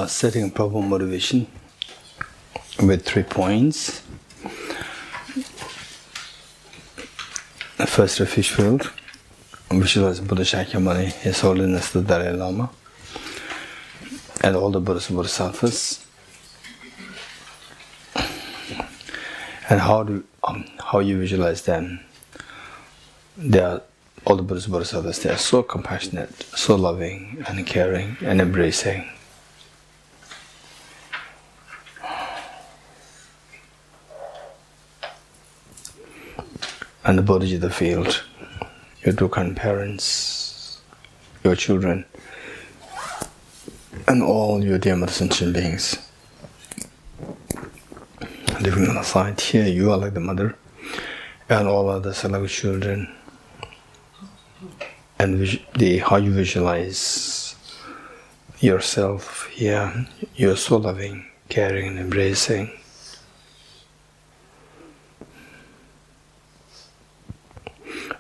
Setting proper motivation with 3 points. First, a fish field. Visualize Buddha Shakyamuni, His Holiness the Dalai Lama, and all the Buddhas and Bodhisattvas. And how you visualize them? They are all the Buddhas and Bodhisattvas. They are so compassionate, so loving, and caring, and embracing. And the Bodhiji, the field, your two kind parents, your children, and all your dear mother sentient beings. Living on the side here, you are like the mother, and all others are like children. And how you visualize yourself here, you're so loving, caring, and embracing.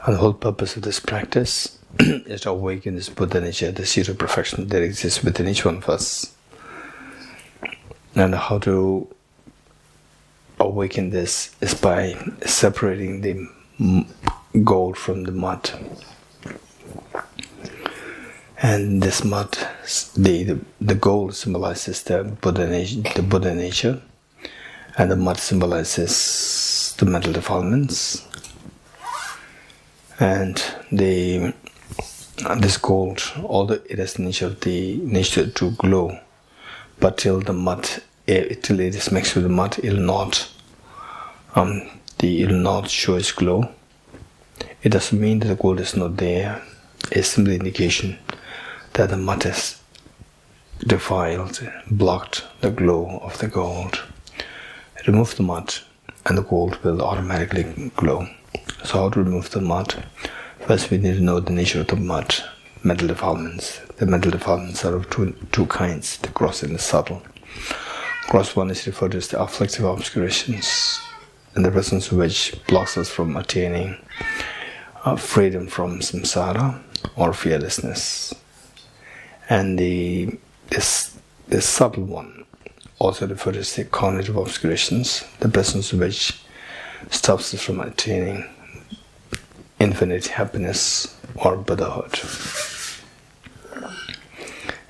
And the whole purpose of this practice is to awaken this Buddha nature, the seed of perfection that exists within each one of us. And how to awaken this is by separating the gold from the mud. And this mud, the gold symbolizes the Buddha nature, and the mud symbolizes the mental defilements. And this gold, although it has the nature to glow, but till it is mixed with the mud, it will not show its glow. It doesn't mean that the gold is not there. It's simply indication that the mud has defiled, blocked the glow of the gold. Remove the mud, and the gold will automatically glow. So how to remove the mud? First we need to know the nature of the mud, mental defilements. The mental defilements are of two kinds, the gross and the subtle. Gross one is referred to as the afflictive obscurations, and the presence of which blocks us from attaining freedom from samsara or fearlessness. And this subtle one, also referred to as the cognitive obscurations, the presence of which stops us from attaining infinite happiness or Buddhahood.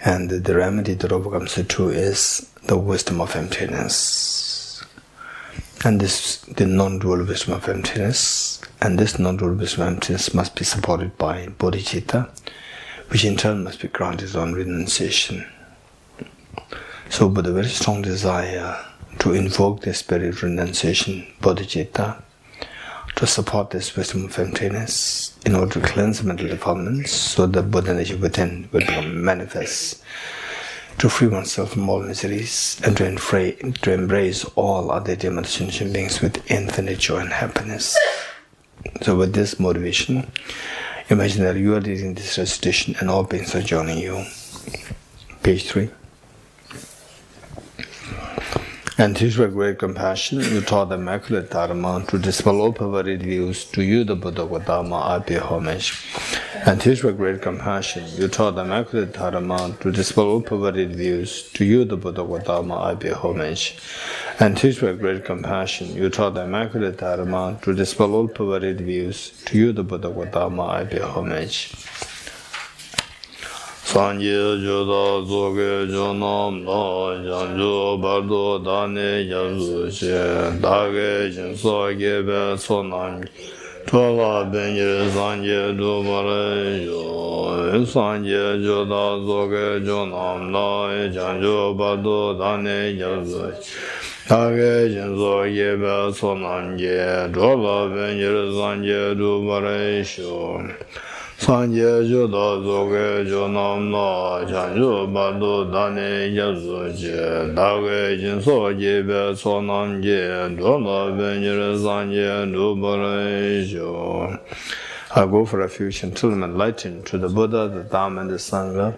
And the remedy that overcomes the two is the wisdom of emptiness. And the non-dual wisdom of emptiness. And this non-dual wisdom of emptiness must be supported by bodhicitta, which in turn must be granted on renunciation. So with a very strong desire to invoke the spirit of renunciation, bodhicitta, to support this wisdom of emptiness in order to cleanse mental defilements so that Buddha nature within will become manifest, to free oneself from all miseries and to embrace all other sentient beings with infinite joy and happiness. So with this motivation, imagine that you are leading this recitation and all beings are joining you. Page 3. And through great compassion, you taught the Immaculate Dharma to dispel all perverted views. To you, the Buddha Gautama, I pay homage. And through great compassion, you taught the Immaculate Dharma to dispel all perverted views. To you, the Buddha Gautama, I pay homage. And through great compassion, you taught the Immaculate Dharma to dispel all perverted views. To you, the Buddha Gautama, I pay homage. Sanje joda zoge jonam no janjo bardo dane janzu she dage jinso gebe sonam tola benje sanje do bare yo sanje joda zoge jonam no janjo bardo dane janzu dage jinso gebe sonam je tola benje sanje do bare yo Sanje joda zoge jonam na janjo bado dane yazu je dage jinso jebe sonam je dola benjere sanje dubare jo. I go for refuge until I'm enlightened to the Buddha, the Dhamma, and the Sangha.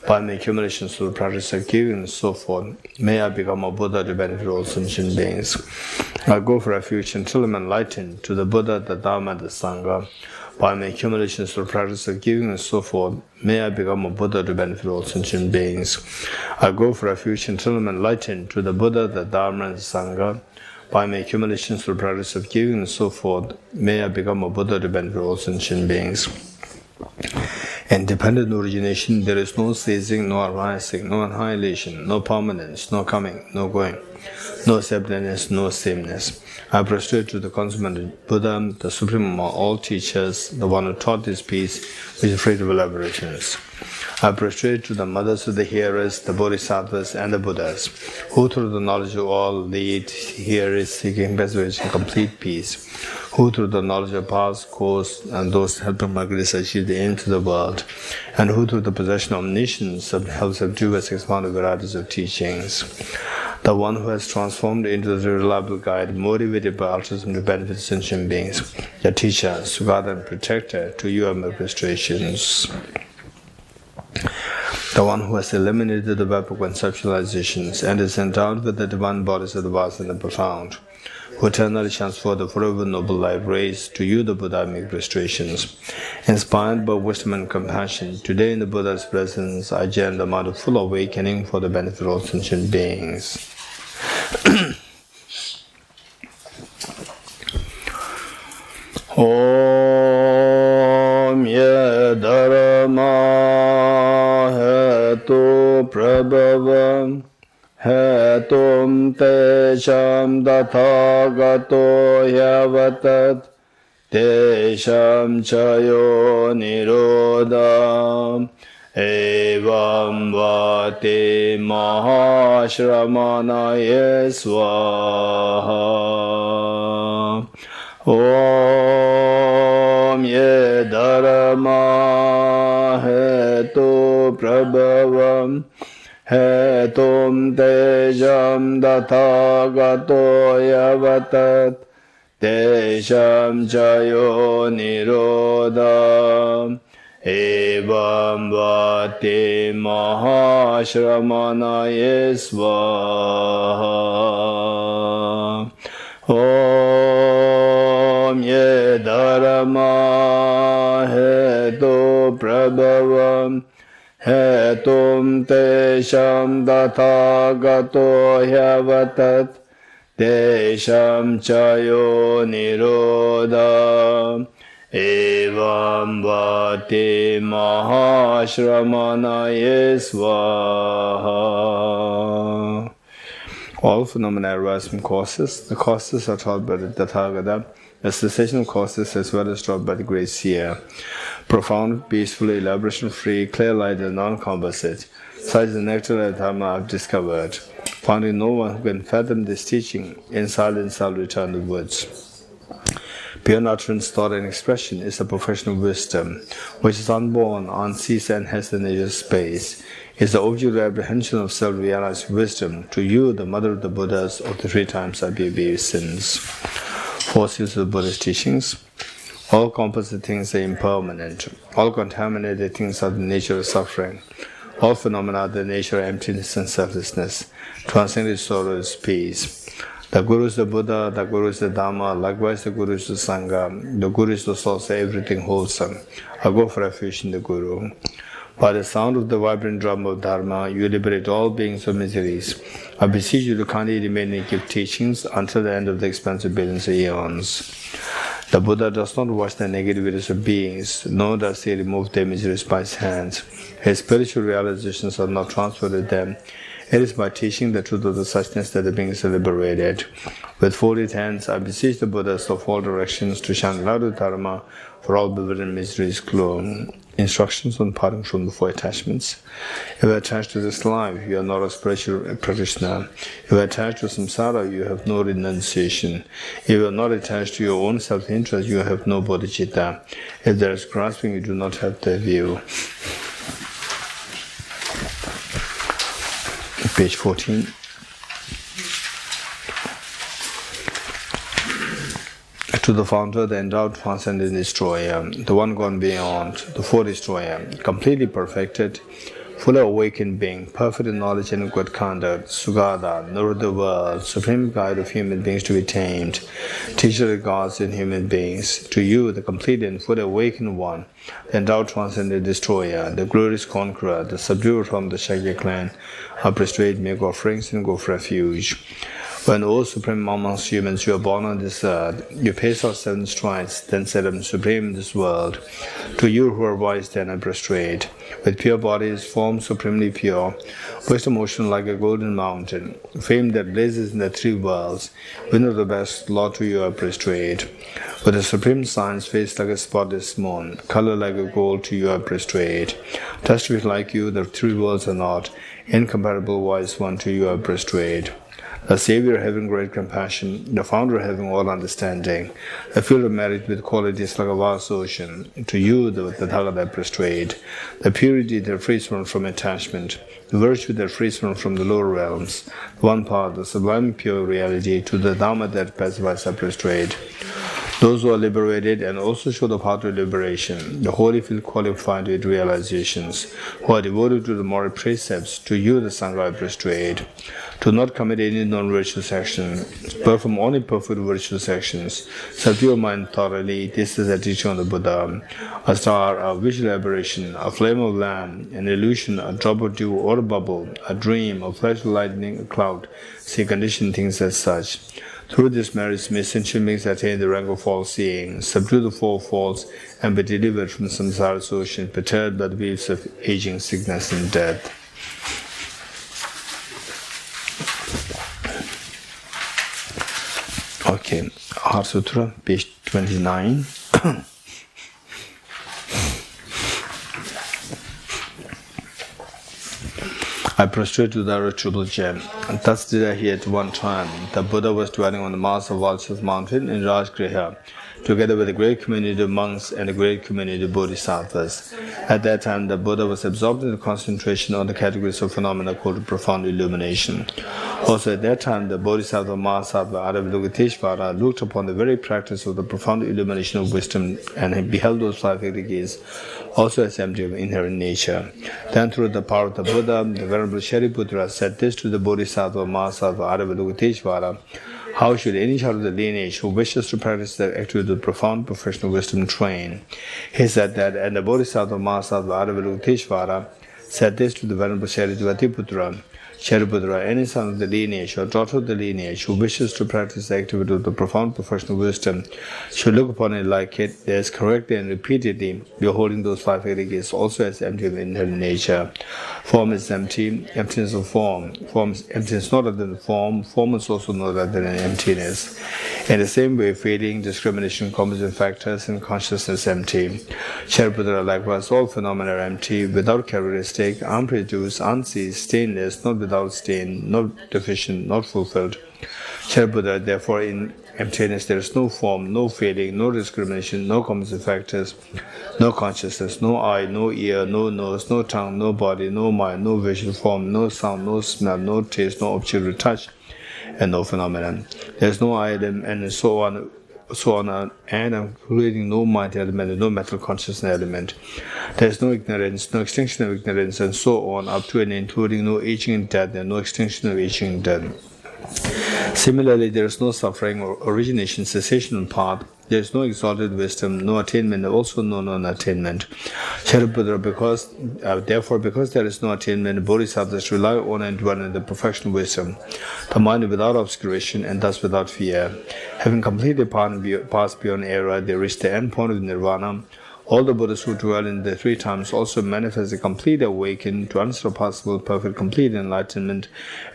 By my accumulations through the practice of giving and so forth, may I become a Buddha to benefit all sentient beings. I go for refuge until I'm enlightened to the Buddha, the Dhamma, and the Sangha. By my accumulations through practice of giving and so forth, may I become a Buddha to benefit all sentient beings. I go for refuge until I am enlightened to the Buddha, the Dharma, and the Sangha. By my accumulations through practice of giving and so forth, may I become a Buddha to benefit all sentient beings. Independent origination, there is no ceasing, no arising, no annihilation, no permanence, no coming, no going, no separateness, no sameness. I prostrate to the consummated Buddha, the supreme among all teachers, the one who taught this peace, which is free of elaborations. I prostrate to the mothers of the hearers, the bodhisattvas, and the Buddhas, who through the knowledge of all lead hearers seeking preservation, complete peace, who through the knowledge of past, course, and those helping Margaret achieve the end to the world, and who through the possession of omniscience help subdue us expounded varieties of teachings. The one who has transformed into the reliable guide, motivated by altruism to benefit sentient beings, the teacher, Sugata, and protector, to you are my prostrations. The one who has eliminated the web of conceptualizations and is endowed with the divine bodies of the vast and the profound, who eternally shines forth the forever noble life raised, to you the Buddha make prostrations. Inspired by wisdom and compassion, today in the Buddha's presence I join the mind of full awakening for the benefit of all sentient beings. Om ye dharma hetu prabhavam hetum tesham dathagato yavatat tesham chayo nirodham evam vati mahashramanaye swaha. Om ye dharma hetu prabhavam hetum tejam dathagato yavatat tesham chayo nirodham evam vati mahashramanaye swaha. Om ye dharma hetu prabhavam hetum tesham dathagato yavatat tesham chayo nirodham evam vati mahashramanaye swaha. All phenomena arise from causes. The causes are taught by the Tathagata. The cessation of causes as well as taught by the great seer. Profound, peaceful, elaboration-free, clear light and non-composite. Such is the nectar of Dharma I have discovered. Finding no one who can fathom this teaching, in silence I'll return to woods. Beyond utterance, thought, and expression is the profession of wisdom, which is unborn, unceased, and has the nature of space. Is the object of apprehension of self-realized wisdom, to you, the mother of the Buddhas of the 3 times IPV sins. 4 seals of the Buddhist teachings. All composite things are impermanent. All contaminated things are the nature of suffering. All phenomena are the nature of emptiness and selflessness. Transcendent sorrow is peace. The Guru is the Buddha, the Guru is the Dhamma, likewise the Guru is the Sangha. The Guru is the source of everything wholesome. I go for refuge in the Guru. By the sound of the vibrant drum of Dharma, you liberate all beings of miseries. I beseech you to kindly remain and give teachings until the end of the expansive billions of eons. The Buddha does not watch the negativities of beings, nor does he remove their miseries by his hands. His spiritual realizations are not transferred to them. It is by teaching the truth of the suchness that the beings are liberated. With folded hands, I beseech the Buddhas of all directions to shine light of Dharma for all bewildered miseries glow. Instructions on parting from the 4 attachments. If you are attached to this life, you are not a spiritual practitioner. If you are attached to samsara, you have no renunciation. If you are not attached to your own self-interest, you have no bodhicitta. If there is grasping, you do not have the view. Page 14. To the founder, the endowed, transcendent destroyer, the one gone beyond, the 4 destroyer, completely perfected, fully awakened being, perfect in knowledge and good conduct, Sugata, Lord of the world, supreme guide of human beings to be tamed, teacher of gods and human beings, to you, the complete and fully awakened one, the endowed transcendent destroyer, the glorious conqueror, the subduer from the Shakya clan, I prostrate, make offerings and go for refuge. When, O Supreme amongst humans, you are born on this earth, you pace out 7 strides, then set up supreme in this world. To you who are wise, then I prostrate. With pure bodies, form supremely pure, wisdom ocean like a golden mountain, fame that blazes in the 3 worlds, winner of the best, Lord, to you I prostrate. With a supreme science, face like a spotless moon, color like a gold, to you I prostrate. Touched with like you, the 3 worlds are not, incomparable wise one, to you I prostrate. The Savior having great compassion, the Founder having all understanding, the field of merit with qualities like a vast ocean, to you the Tathagata I prostrate, the purity that frees one from attachment, the virtue that frees one from the lower realms, the one part, the sublime pure reality, to the Dhamma that pacifies I prostrate. Those who are liberated and also show the path to liberation, the holy feel qualified with realizations, who are devoted to the moral precepts, to you the Sangha I prostrate. To not commit any non-virtuous action, perform only perfect virtuous actions, subdue your mind thoroughly, this is a teaching of the Buddha. A star, a visual aberration, a flame of lamp, an illusion, a drop of dew or a bubble, a dream, a flash of lightning, a cloud, see conditioned things as such. Through this merits may sentient beings attain the rank of false seeing, subdue the 4 faults, and be delivered from samsara's ocean, perturbed by the waves of aging, sickness, and death. Okay, Heart Sutra, page 29. I prostrate to the Triple Gem. Thus did I hear at one time. The Buddha was dwelling on the mass of Vulture's mountain in Rajgriha, together with a great community of monks and a great community of bodhisattvas. At that time, the Buddha was absorbed in the concentration on the categories of phenomena called profound illumination. Also at that time, the Bodhisattva Mahasattva Avalokiteshvara looked upon the very practice of the profound illumination of wisdom and beheld those 5 aggregates also as empty of inherent nature. Then through the power of the Buddha, the Venerable Shariputra said this to the Bodhisattva Mahasattva Avalokiteshvara: how should any child of the lineage who wishes to practice the activity of profound professional wisdom train? He said that, and the Bodhisattva Mahasattva Avalokiteshvara said this to the Venerable Shariputra: Shariputra, any son of the lineage or daughter of the lineage who wishes to practice the activity of the profound professional wisdom should look upon it like it is, correctly and repeatedly, beholding those 5 aggregates also as empty of inherent nature. Form is empty, emptiness of form. Form is emptiness not other than form, form is also not other than emptiness. In the same way, feeling, discrimination, composite factors, and consciousness empty. Shariputra, likewise, all phenomena are empty, without characteristic, unproduced, unceased, stainless, not without stain, not deficient, not fulfilled. Shariputra, therefore, in emptiness there is no form, no feeling, no discrimination, no composite factors, no consciousness, no eye, no ear, no nose, no tongue, no body, no mind, no visual form, no sound, no smell, no taste, no object to touch, and no phenomenon. There is no item, and so on, and including no mind element and no mental consciousness element. There is no ignorance, no extinction of ignorance, and so on, up to and including no aging and death, and no extinction of aging and death. Similarly, there is no suffering or origination, cessation on path. There is no exalted wisdom, no attainment, also no non-attainment. Shariputra, therefore, because there is no attainment, bodhisattvas rely on and dwell in the perfection of wisdom, the mind without obscuration and thus without fear. Having completely passed beyond error, they reach the end point of nirvana. All the Buddhas who dwell in the 3 times also manifest a complete awakening to unsurpassable, perfect, complete enlightenment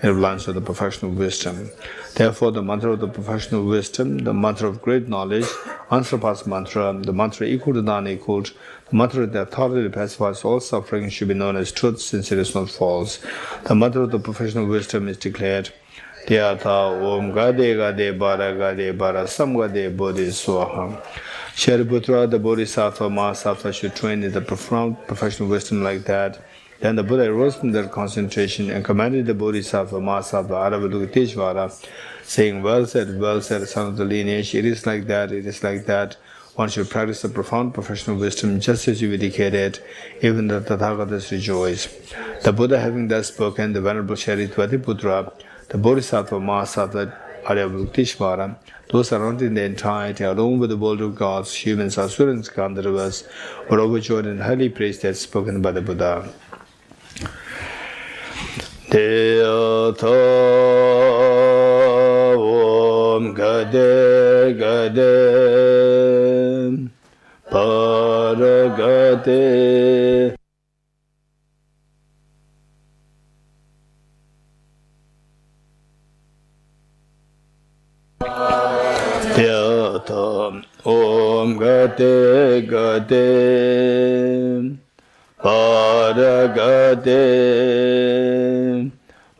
and reliance on the perfection of wisdom. Therefore, the mantra of the perfection of wisdom, the mantra of great knowledge, unsurpassed mantra, the mantra equal to the unequaled, the mantra that thoroughly pacifies all suffering should be known as truth, since it is not false. The mantra of the perfection of wisdom is declared: Tyatha Om Gade Gade Bara Gade Bara Sam Gade Bodhi Swaham. Shariputra, the Bodhisattva Mahasattva, should train in the profound professional wisdom like that. Then the Buddha arose from their concentration and commanded the Bodhisattva Mahasattva Avalokiteshvara, saying, well said, son of the lineage, it is like that, it is like that. one should practice a profound professional wisdom just as you indicated, even the Tathagatas rejoice. The Buddha having thus spoken, the Venerable Sharitwatiputra, the Bodhisattva Mahasattva Aryavuktishvara, those surrounding the entirety, along with the world of gods, humans, asuras, Gandharvas, were overjoyed and highly praised that spoken by the Buddha. Deyata Om Gade Gade Paragate Deyata Om Gade Gade Paragate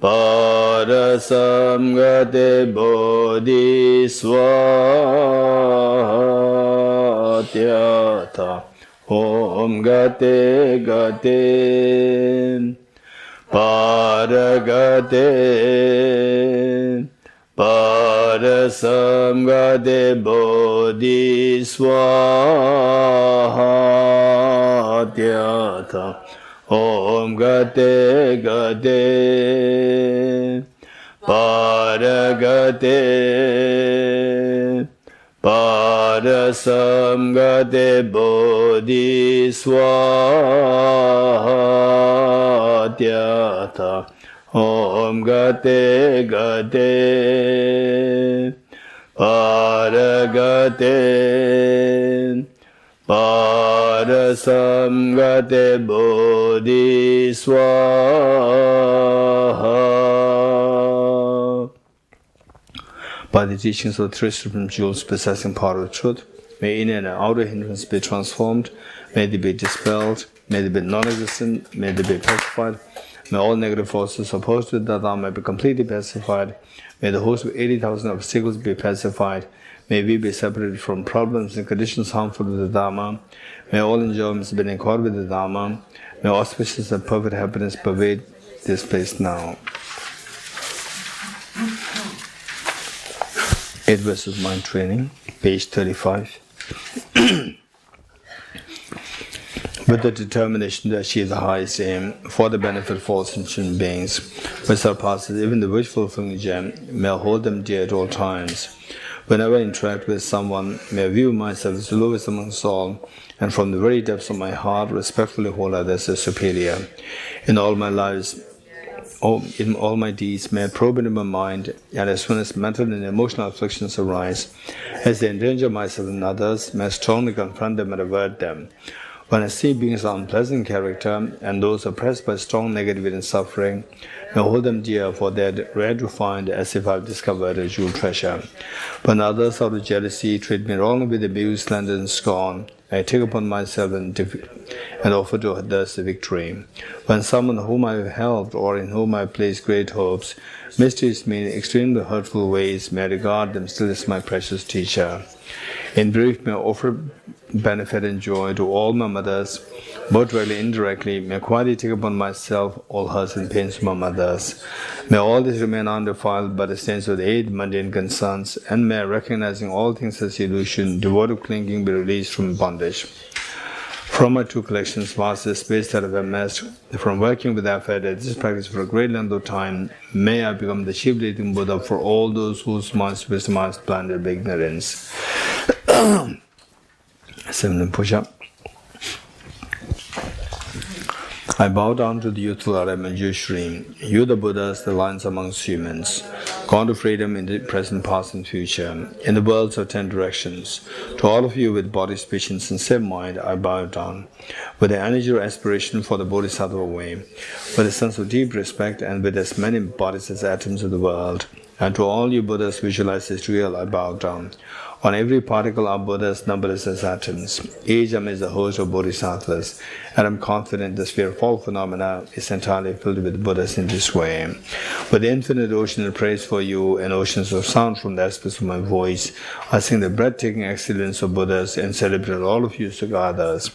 Parasamgate Bodhiswatyata Om Gate Gate Paragate Parasamgate Bodhiswatyata Om Gate Gate Paragate Parasamgate Bodhiswatyata Om Gate Gate Paragate Parasamgate Bodhiswaha. By the teachings of the three supreme jewels possessing power of truth, may inner and outer hindrance be transformed, may they be dispelled, may they be non-existent, may they be pacified, may all negative forces opposed to the Dhamma be completely pacified, may the host of 80,000 obstacles be pacified, may we be separated from problems and conditions harmful to the Dhamma, may all enjoyments be in accord with the Dhamma, may auspicious and perfect happiness pervade this place now. 8 verses mind training, page 35. With the determination to achieve the highest aim for the benefit of all sentient beings, which surpasses even the wish-fulfilling gem, may I hold them dear at all times. Whenever I interact with someone, may I view myself as the lowest amongst all, and from the very depths of my heart, respectfully hold others as superior. In all my lives, in all my deeds, may I probe into my mind, and as soon as mental and emotional afflictions arise, as they endanger myself and others, may I strongly confront them and avert them. When I see beings of unpleasant character and those oppressed by strong negativity and suffering, may I hold them dear, for they are rare to find, as if I have discovered a jewel treasure. When others out of jealousy treat me wrongly with abuse, slander, and scorn, I take upon myself and offer to others the victory. When someone whom I have helped or in whom I have placed great hopes mistreats me in extremely hurtful ways, may I regard them still as my precious teacher. In brief, may I offer benefit and joy to all my mothers, both directly and indirectly. May I quietly take upon myself all hurts and pains of my mothers. May all this remain undefiled by the stains of the 8 mundane concerns, and may I, recognizing all things as illusion, devoid of clinging, be released from bondage. From my 2 collections, vast the space that I have amassed, from working with effort at this practice for a great length of time, may I become the chief leading Buddha for all those whose minds wisdom is blinded by ignorance. 7 push-up. I bow down to the youthful Arya and Jushri, you the Buddhas, the lions amongst humans, gone to freedom in the present, past, and future, in the worlds of 10 directions. To all of you with body, speech, and sincere mind, I bow down, with the energy or aspiration for the Bodhisattva way, with a sense of deep respect, and with as many bodies as atoms of the world. And to all you Buddhas visualized as real, I bow down. On every particle are Buddhas numberless as atoms. Each is a host of Bodhisattvas, and I am confident the sphere of all phenomena is entirely filled with Buddhas in this way. With the infinite ocean of praise for you and oceans of sound from the aspects of my voice, I sing the breathtaking excellence of Buddhas and celebrate all of you Sagathas.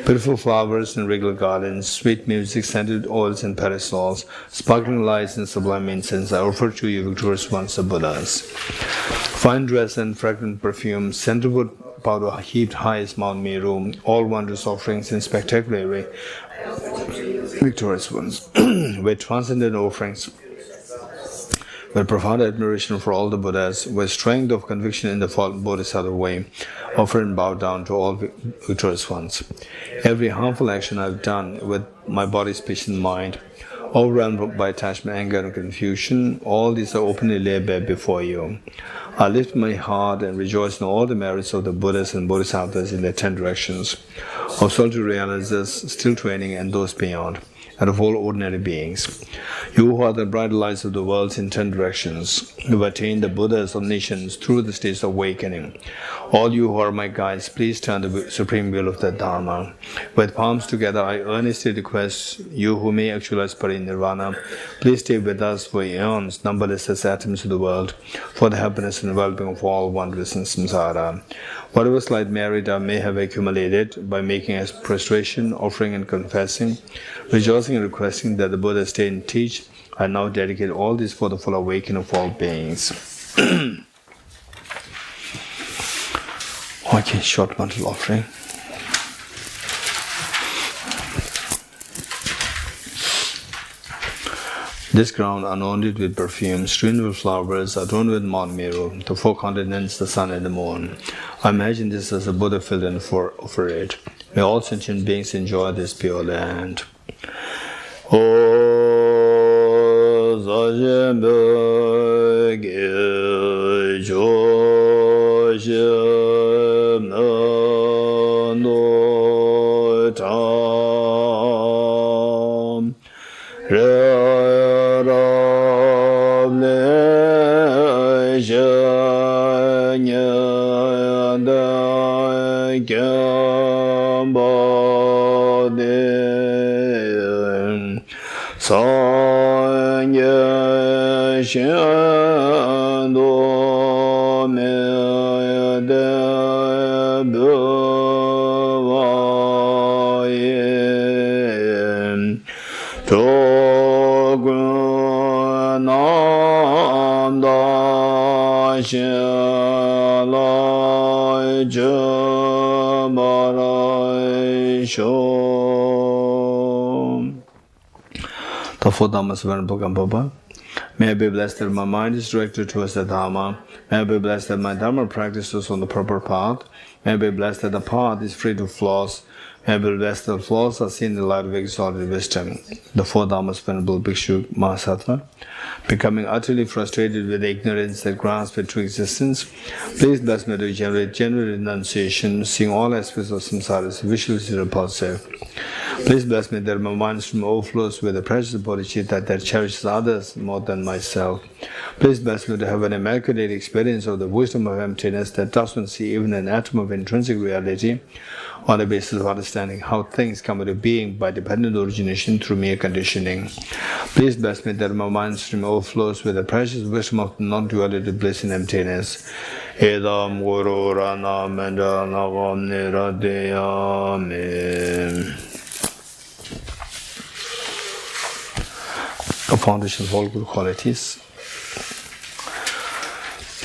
Beautiful flowers and regal gardens, sweet music, scented oils and parasols, sparkling lights and sublime incense, I offer to you, victorious victorious ones, the Buddhas. Fine dress and fragrant perfume, sandalwood powder heaped high as Mount Meru, all wondrous offerings and spectacularly victorious ones, with transcendent offerings, with profound admiration for all the Buddhas, with strength of conviction in the fallen Bodhisattva way, offer and bow down to all victorious ones. Every harmful action I've done with my body, speech, and mind, overwhelmed by attachment, anger, and confusion, all these are openly laid bare before you. I lift my heart and rejoice in all the merits of the Buddhas and Bodhisattvas in their 10 directions, of solitary realizers, still training, and those beyond, and of all ordinary beings. You who are the bright lights of the worlds in 10 directions, who have attained the Buddhas of nations through the states of awakening. All you who are my guides, please turn the supreme will of the Dharma. With palms together, I earnestly request you who may actualize parinirvana, please stay with us for eons, numberless as atoms of the world, for the happiness and well-being of all wondrous in samsara. Whatever slight merit I may have accumulated by making a prostration, offering and confessing, rejoicing and requesting that the Buddha stay and teach, I now dedicate all this for the full awakening of all beings. Okay, short mental offering. This ground anointed with perfume, strewn with flowers, adorned with Mount Meru, the 4 continents, the sun and the moon. I imagine this as a Buddha filled in for it. May all sentient beings enjoy this pure land. The 4 Dhammas Venerable Gampapa. May I be blessed that my mind is directed towards the Dharma. May I be blessed that my Dharma practice is on the proper path. May I be blessed that the path is free of flaws. May I be blessed that flaws are seen in the light of exalted wisdom. The 4 Dhammas Venerable Bhikshu Mahasattva. Becoming utterly frustrated with the ignorance that grasps at true existence, please bless me to generate genuine renunciation, seeing all aspects of samsara as visually repulsive. Please bless me that my mind stream overflows with the precious bodhicitta that cherishes others more than myself. Please bless me to have an immaculate experience of the wisdom of emptiness that does not see even an atom of intrinsic reality on the basis of understanding how things come into being by dependent origination through mere conditioning. Please bless me that my mind stream overflows with the precious wisdom of non-duality, bliss and emptiness. Edam Guru Rana Menda Nagam Niradeyame. The foundation of all good qualities.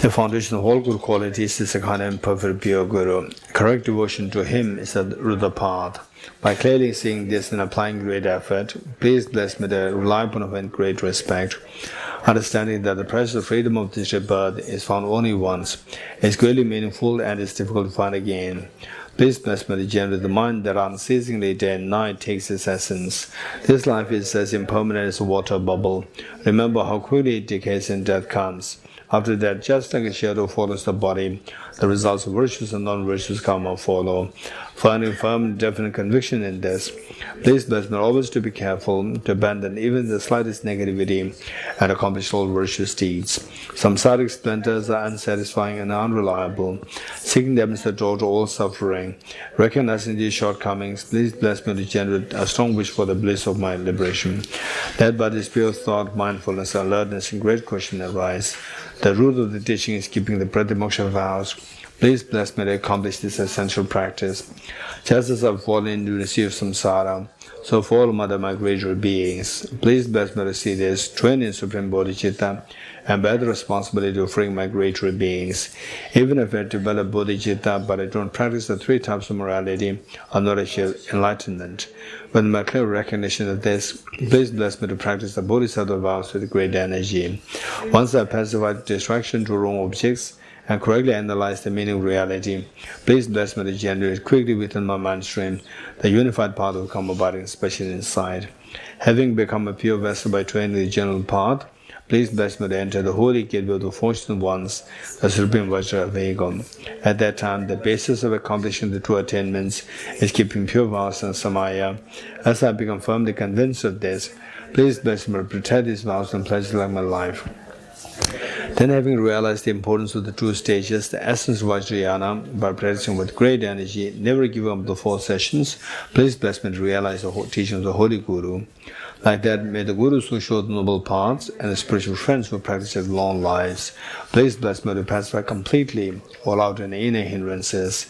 The foundation of all good qualities is a kind and perfect pure Guru. Correct devotion to him is the Ruddha path. By clearly seeing this and applying great effort, please bless me to rely upon him with great respect. Understanding that the precious freedom of this birth is found only once, is greatly meaningful and is difficult to find again. Please bless me to generate the mind that unceasingly day and night takes its essence. This life is as impermanent as a water bubble. Remember how quickly it decays and death comes. After that, just like a shadow follows the body, the results of virtues and non-virtues karma follow. Finding firm and definite conviction in this, please bless me always to be careful, to abandon even the slightest negativity, and accomplish all virtuous deeds. Samsaric splendors are unsatisfying and unreliable. Seeking them is the door to all suffering. Recognizing these shortcomings, please bless me to generate a strong wish for the bliss of my liberation. That by this pure thought, mindfulness, alertness, and great question arise. The root of the teaching is keeping the pratimoksha vows. Please bless me to accomplish this essential practice. Just as I've fallen into the sea of samsara, so for all other migratory beings, please bless me to see this, train in Supreme Bodhicitta, and bear the responsibility of freeing migratory beings. Even if I develop Bodhicitta, but I don't practice the 3 types of morality, I'll not achieve enlightenment. With my clear recognition of this, please bless me to practice the Bodhisattva vows with great energy. Once I pacify distraction to wrong objects, and correctly analyze the meaning of reality, please bless me to generate quickly within my mind stream the unified path of karma abiding especially inside. Having become a pure vessel by training the general path, please bless me to enter the holy gateway of the fortunate ones, the Supreme Vajravegam. At that time, the basis of accomplishing the 2 attainments is keeping pure vows and samaya. As I become firmly convinced of this, please bless me to protect these vows and pledge like my life. Then, having realized the importance of the 2 stages, the essence of Vajrayana, by practicing with great energy, never giving up the 4 sessions, please bless me to realize the teachings of the Holy Guru. Like that, may the Gurus who show the noble paths and the spiritual friends who practice their long lives, please bless me to pacify completely all outer and inner hindrances.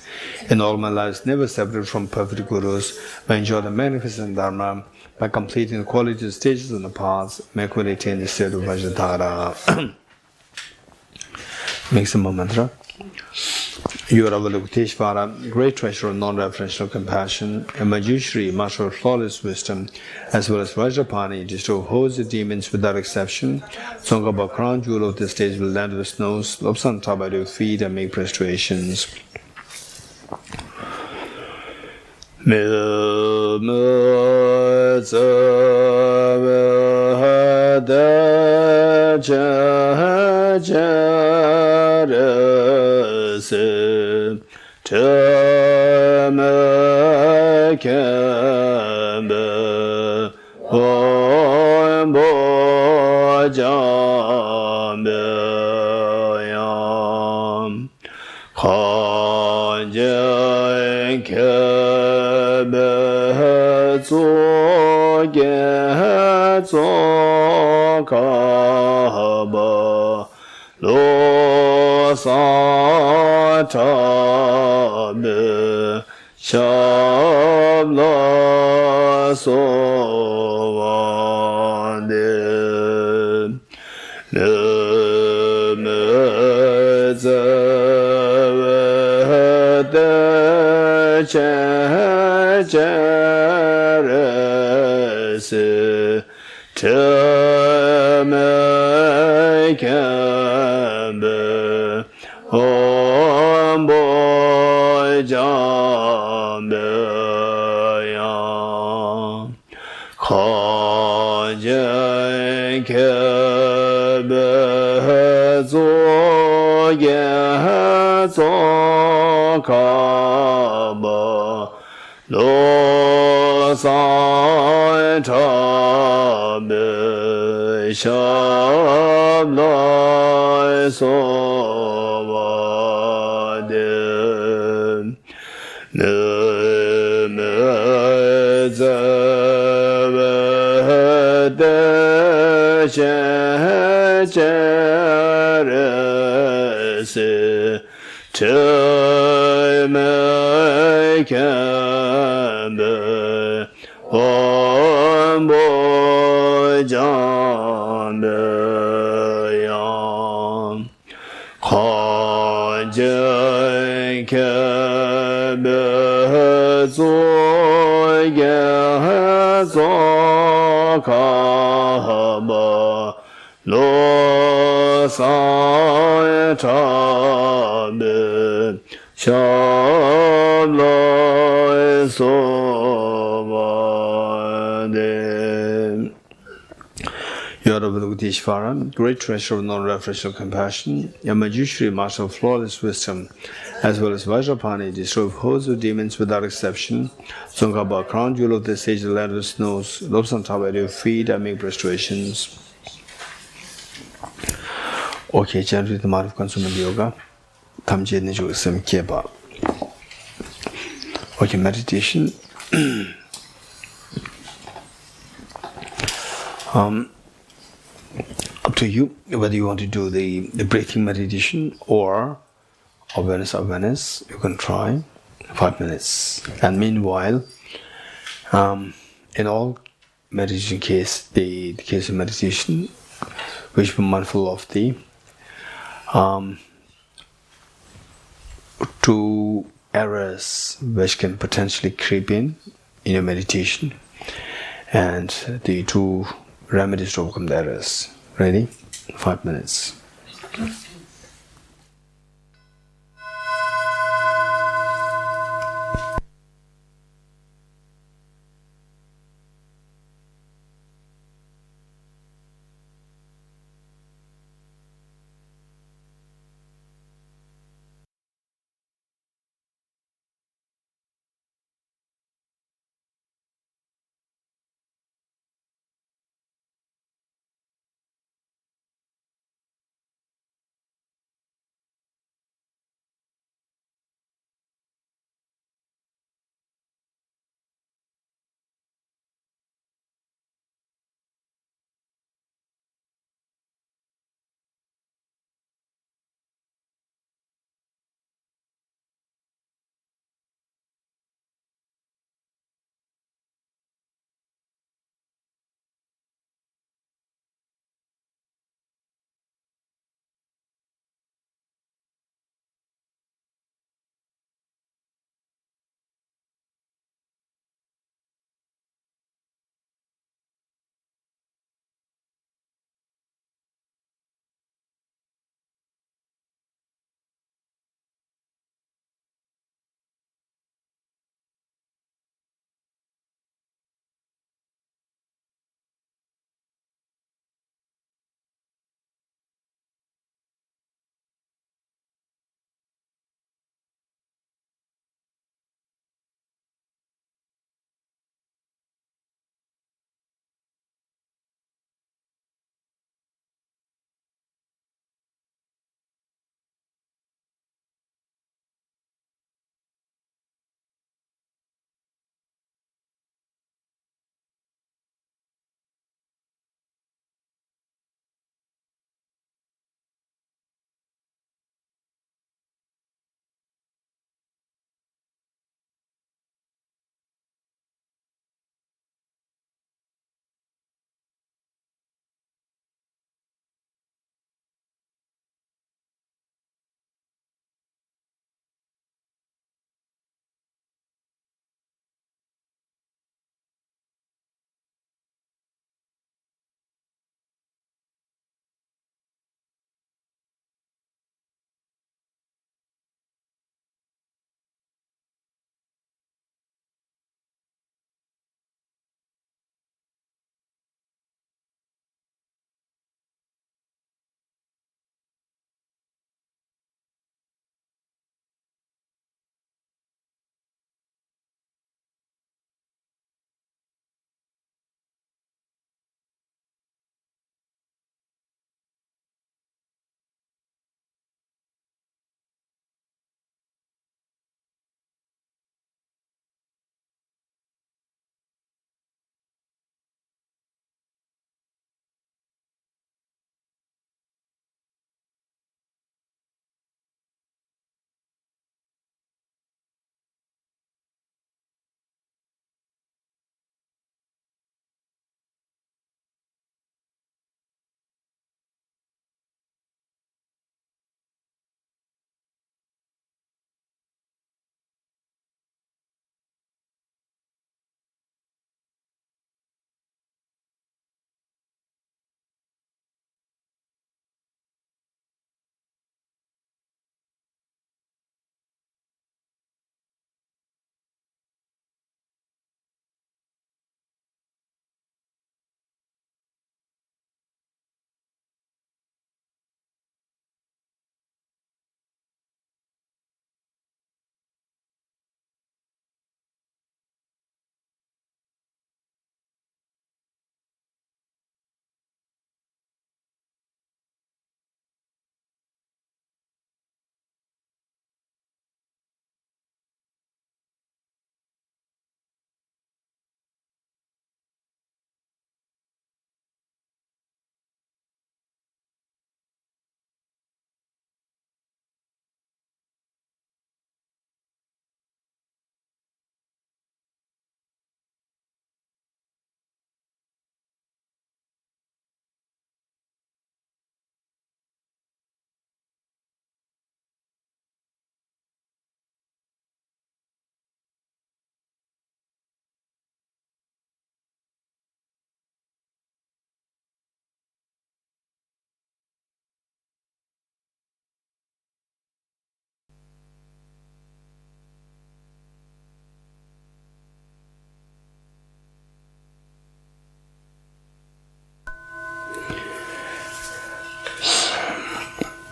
In all my lives, never separate from perfect Gurus, may I enjoy the magnificent Dharma. By completing the quality stages and the paths, may I quickly attain the state of Vajradhara. Make some more mantra. You are Avalokiteshvara, great treasure of non-referential compassion, and Manjushri, master of flawless wisdom, as well as Vajrapani, destroy hosts of demons without exception. Tsongkhapa, crown jewel of the stage, will land on the snows, Lobsang top by your feet, and make prostrations. Lo sa ta be shab la so wa de le me ze de che che re se te me can be om boy jam be ya kha je ke be zo ye zo ka ba lo sa ta be shab la so va de ne me za de che che re se te me can be om bo jan be yang kha je ke be zo ye zo ka ba lo sa ta be shab la so va de. You are Avalokiteshvara, great treasure of non-referential compassion, Manjushri, master of flawless wisdom, as well as Vajrapani, destroyer of hosts of demons without exception, Tsongkhapa, crown jewel of the sage, the land of snows, Lobsang top at your feet, and make prostrations. Okay, gently the mind of consummate yoga. Tamje Nijo Sem Keba. Okay, meditation. Up to you whether you want to do the breathing meditation or awareness, you can try 5 minutes. And meanwhile, in all meditation case, the case of meditation, we should be mindful of the two errors which can potentially creep in your meditation, and the two remedies to overcome the errors. Ready? 5 minutes.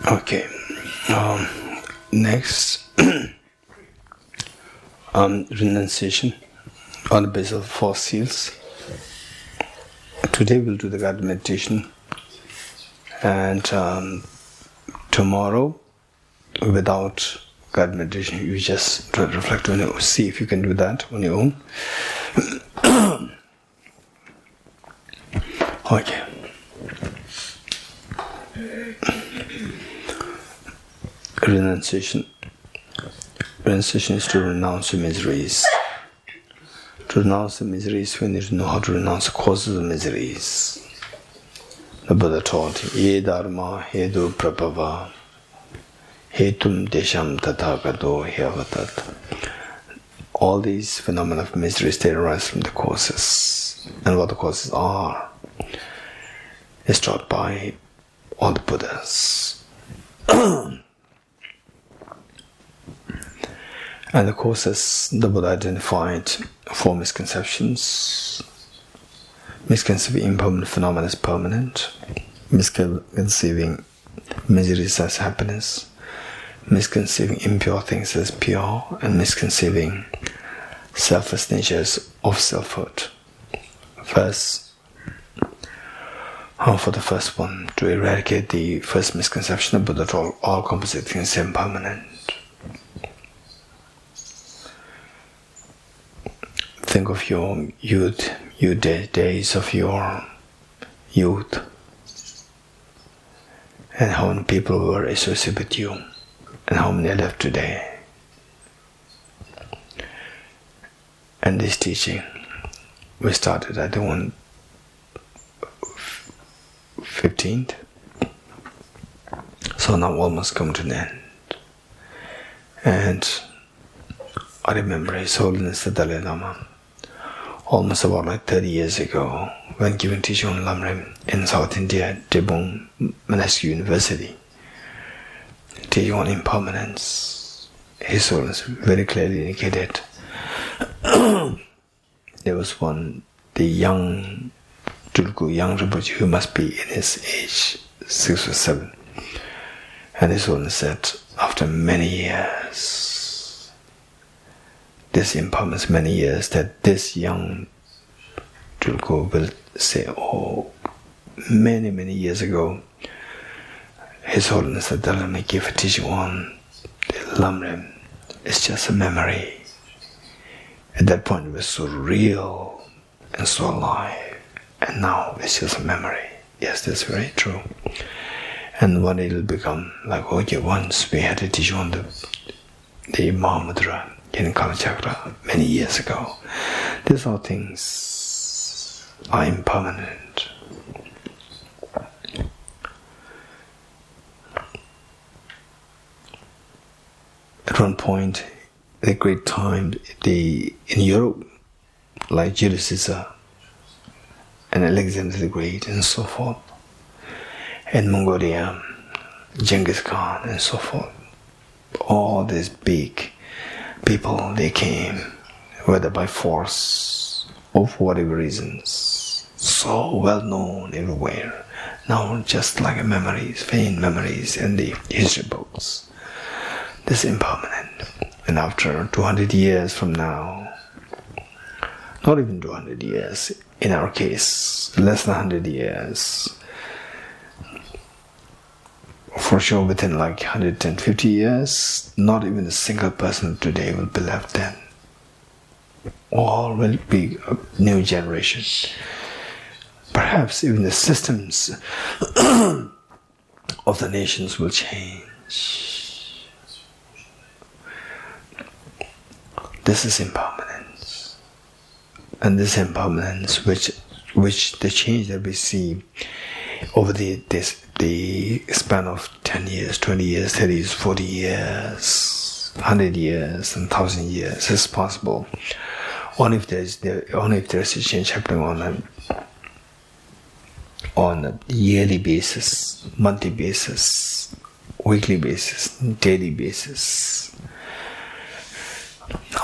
Okay. Next, renunciation on the basis of 4 seals. Today we'll do the guided meditation, and tomorrow, without guided meditation, you just try to reflect on it. See if you can do that on your own. Okay. Renunciation. Renunciation is to renounce the miseries. To renounce the miseries, we need to know how to renounce the causes of miseries. The Buddha taught, Ye dharma hedu prabhava hetum desham tathagato hyavatat. All these phenomena of miseries, they arise from the causes. And what the causes are is taught by all the Buddhas. And the causes, the Buddha identified 4 misconceptions. Misconceiving impermanent phenomena as permanent, misconceiving miseries as happiness, misconceiving impure things as pure, and misconceiving selfless natures of selfhood. First, for the first one, to eradicate the first misconception, the Buddha told all composite things are impermanent. Think of your youth, your days of your youth, and how many people were associated with you, and how many are left today. And this teaching, we started at the 15th, so now almost come to an end. And I remember His Holiness the Dalai Lama, almost about 30 years ago, when giving teaching on Lamrim in South India, Debong Monastic University, teaching on impermanence, His Holiness very clearly indicated there was the young Tulku, young Rinpoche, who must be in his age, 6 or 7. And His Holiness said, after many years, this impermanence, many years, that this young Tulku will say, oh, many, many years ago, His Holiness the Dalai Lama gave a teaching on the Lamrim. It's just a memory. At that point it was so real and so alive, and now it's just a memory. Yes, that's very true. And when it will become like, okay, once we had a teaching on the Mahamoudra in Kalachakra many years ago. These all things are impermanent. At one point, at a great time, in Europe, like Julius Caesar and Alexander the Great and so forth, and Mongolia, Genghis Khan and so forth, all these big people, they came, whether by force or for whatever reasons, so well known everywhere. Now just like memories, faint memories in the history books. This is impermanent. And after 200 years from now, not even 200 years, in our case, less than 100 years, for sure within like 150 years, not even a single person today will be left then. All will be a new generation. Perhaps even the systems of the nations will change. This is impermanence. And this impermanence, which the change that we see over the span of 10 years, 20 years, 30 years, 40 years, 100 years, and 1,000 years is possible. Only if there is a change happening on a yearly basis, monthly basis, weekly basis, daily basis,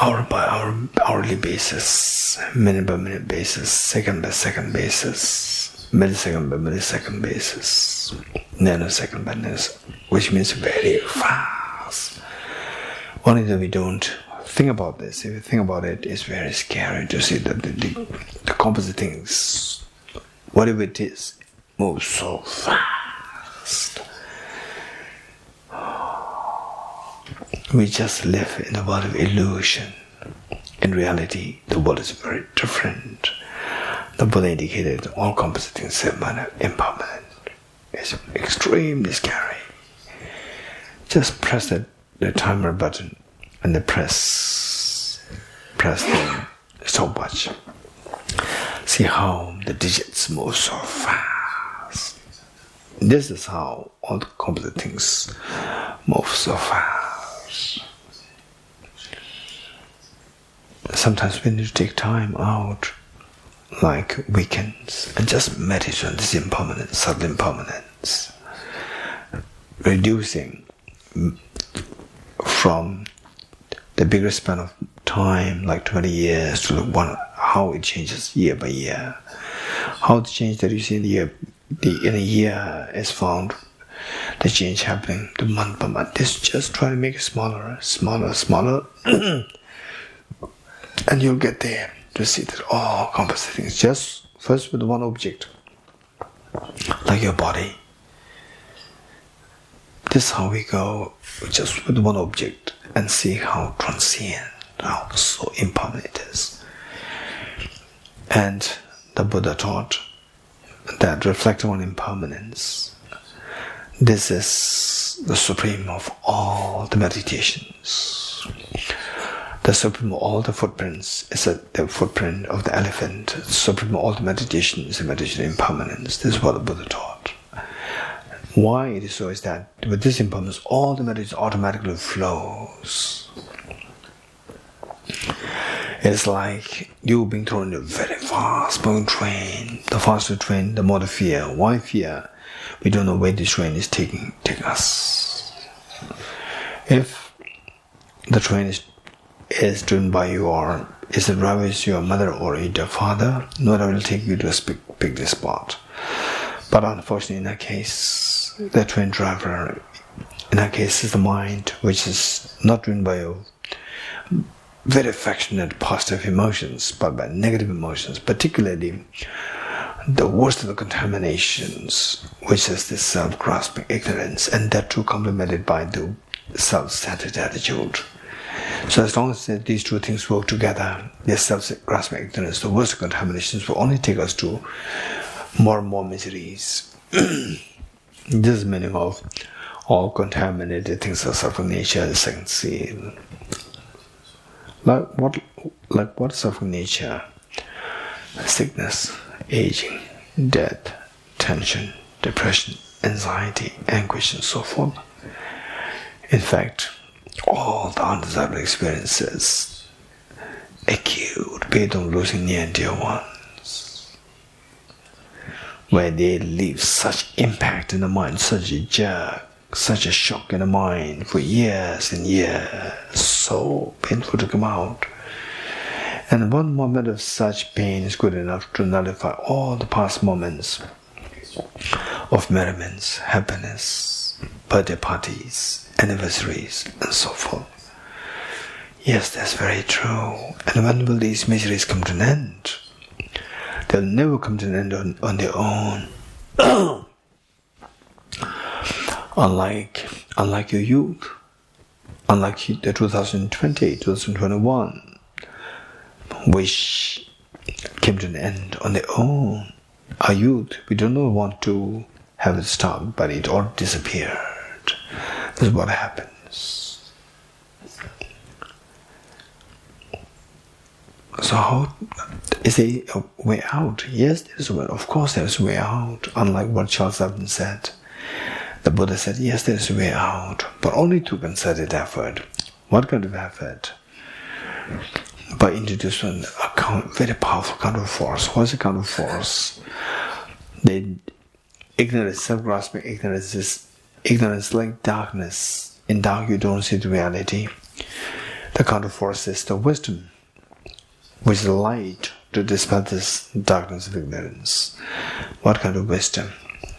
hour by hour, hourly basis, minute by minute basis, second by second basis. millisecond by millisecond basis, nanosecond by nanosecond, which means very fast. Only that we don't think about this. If you think about it, it's very scary to see that the composite things, whatever it is, moves so fast. We just live in a world of illusion. In reality, the world is very different. The Buddha indicated all composite things are impermanent. It's extremely scary. Just press the timer button and press the stopwatch. See how the digits move so fast. This is how all the composite things move so fast. Sometimes we need to take time out, like weekends, and just meditate on this impermanence, subtle impermanence, reducing from the bigger span of time, like 20 years, to how it changes year by year. How the change that you see in a year is found, the change happening to month by month. This just try to make it smaller, and you'll get there to see that all composite things, just first with one object, like your body. This is how we go, just with one object, and see how transient, how so impermanent it is. And the Buddha taught that reflecting on impermanence, this is the supreme of all the meditations. The supreme of all the footprints is the footprint of the elephant. The supreme of all the meditation is the meditation of impermanence. This is what the Buddha taught. Why it is so is that with this impermanence, all the meditation automatically flows. It's like you being thrown in a very fast-moving train. The faster the train, the more the fear. Why fear? We don't know where this train is taking us. If the train is driven by you, or is the driver is your mother or your father, no one will take you to a picnic spot. But unfortunately, in that case, the train driver, in that case, is the mind, which is not driven by your very affectionate, positive emotions, but by negative emotions, particularly the worst of the contaminations, which is this self-grasping ignorance, and that too complemented by the self-centered attitude. So as long as these two things work together, this self-grasping ignorance, the worst of contaminations, will only take us to more and more miseries. This is the meaning of all contaminated things are suffering nature, the second seal. Like what is suffering nature? Sickness, aging, death, tension, depression, anxiety, anguish, and so forth. In fact, all the undesirable experiences, acute pain of losing near and dear ones, where they leave such impact in the mind, such a jerk, such a shock in the mind for years and years, so painful to come out. And one moment of such pain is good enough to nullify all the past moments of merriments, happiness, birthday parties, anniversaries, and so forth. Yes, that's very true. And when will these miseries come to an end? They'll never come to an end on their own. Unlike your youth, unlike the 2020, 2021, which came to an end on their own. Our youth, we do not want to have it stop, but it all disappeared. This is what happens. So how is there a way out? Yes, there is a way. Of course there is a way out. Unlike what Charles Darwin said, the Buddha said, yes, there is a way out, but only through concerted effort. What kind of effort? By introducing a very powerful counter force. What is a counter force? The ignorance, self-grasping ignorance is ignorance like darkness. In dark you don't see the reality. The counter force is the wisdom, which is light to dispel this darkness of ignorance. What kind of wisdom?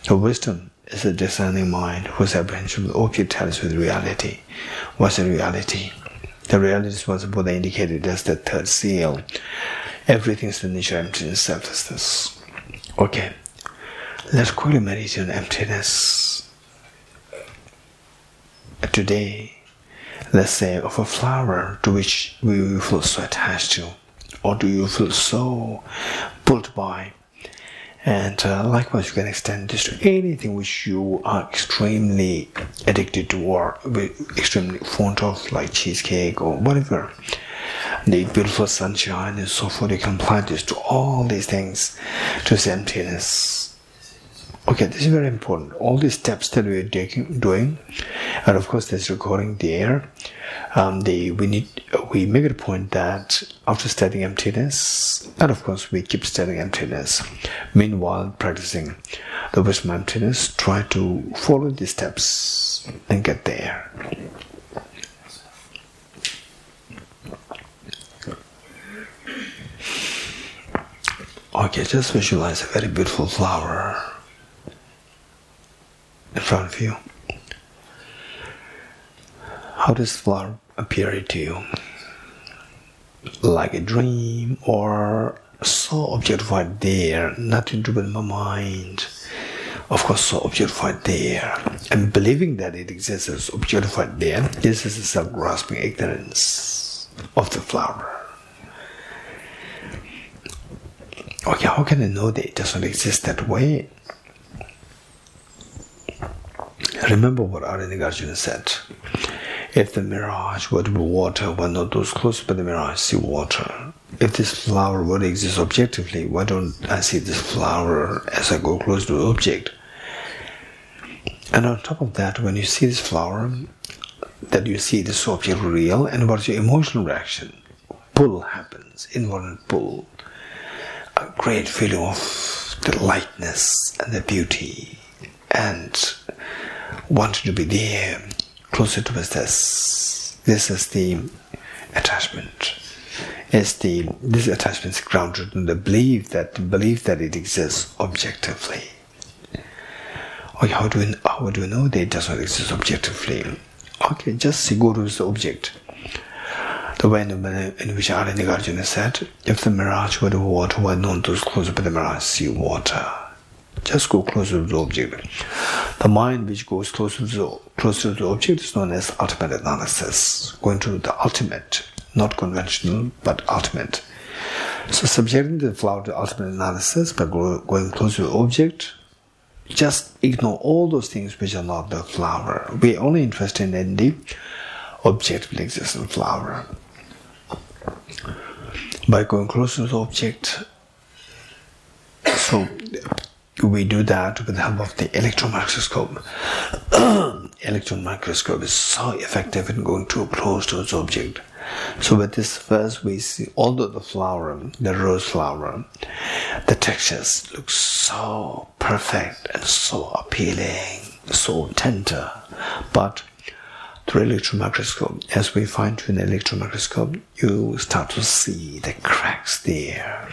So wisdom is a discerning mind whose apprehension of the object tallies with reality. What's the reality? The reality is what the Buddha indicated as the third seal. Everything is the nature of emptiness, selflessness. Okay, let's quickly meditate on emptiness. Today, let's say of a flower to which we feel so attached to, or do you feel so pulled by? And likewise, you can extend this to anything which you are extremely addicted to or extremely fond of, like cheesecake or whatever. The beautiful sunshine and so forth. You can apply this to all these things, to this emptiness. Okay, this is very important. All these steps that we are doing, and of course, there's recording there. We make it a point that after studying emptiness, and of course, we keep studying emptiness. Meanwhile, practicing the wisdom of emptiness, try to follow these steps and get there. Okay, just visualize a very beautiful flower in front of you. How does flower appear to you? Like a dream, or so objectified there, nothing to do with my mind. Of course, so objectified there. And believing that it exists as objectified there, this is a self-grasping ignorance of the flower. Okay, how can I know that it doesn't exist that way? Remember what Arjuna said. If the mirage were to be water, why not those close by the mirage see water? If this flower were to exist objectively, why don't I see this flower as I go close to the object? And on top of that, when you see this flower, that you see this object real, and what's your emotional reaction? Pull happens, involvent pull. A great feeling of the lightness and the beauty, and wanting to be there, closer to this. This is the attachment. This attachment is grounded in the belief that it exists objectively. Okay, how do we know that it does not exist objectively? Okay, just see Guru is the object. The way in which Arjuna said, if the mirage were the water, why not those closer by the mirage see water? Just go closer to the object. The mind which goes closer to the object is known as ultimate analysis. Going to the ultimate, not conventional, but ultimate. So subjecting the flower to ultimate analysis by going closer to the object, just ignore all those things which are not the flower. We are only interested in the objectively existing flower. By going closer to the object, so we do that with the help of the electron microscope. Electron microscope is so effective in going too close to its object. So with this first we see, although the flower, the rose flower, the textures look so perfect and so appealing, so tender, but through electron microscope, as we fine tune the electron microscope, you start to see the cracks there.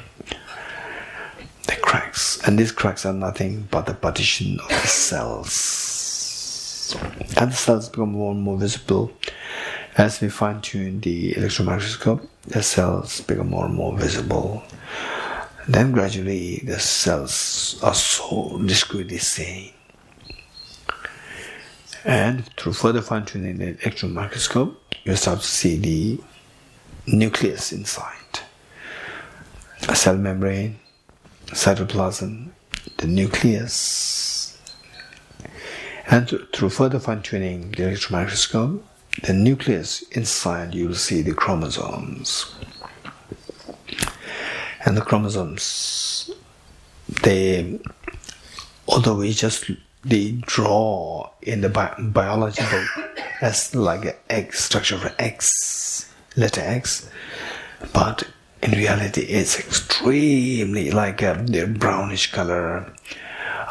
The cracks, and these cracks are nothing but the partition of the cells. And the cells become more and more visible. As we fine tune the electron microscope, the cells become more and more visible. Then gradually the cells are so discretely seen. And through further fine tuning the electron microscope, you start to see the nucleus inside. A cell membrane, cytoplasm, the nucleus. And through further fine tuning the electron microscope, the nucleus inside you will see the chromosomes. And the chromosomes, although they draw in the biological as like an egg structure of X, letter X, but in reality it's extremely like the brownish color,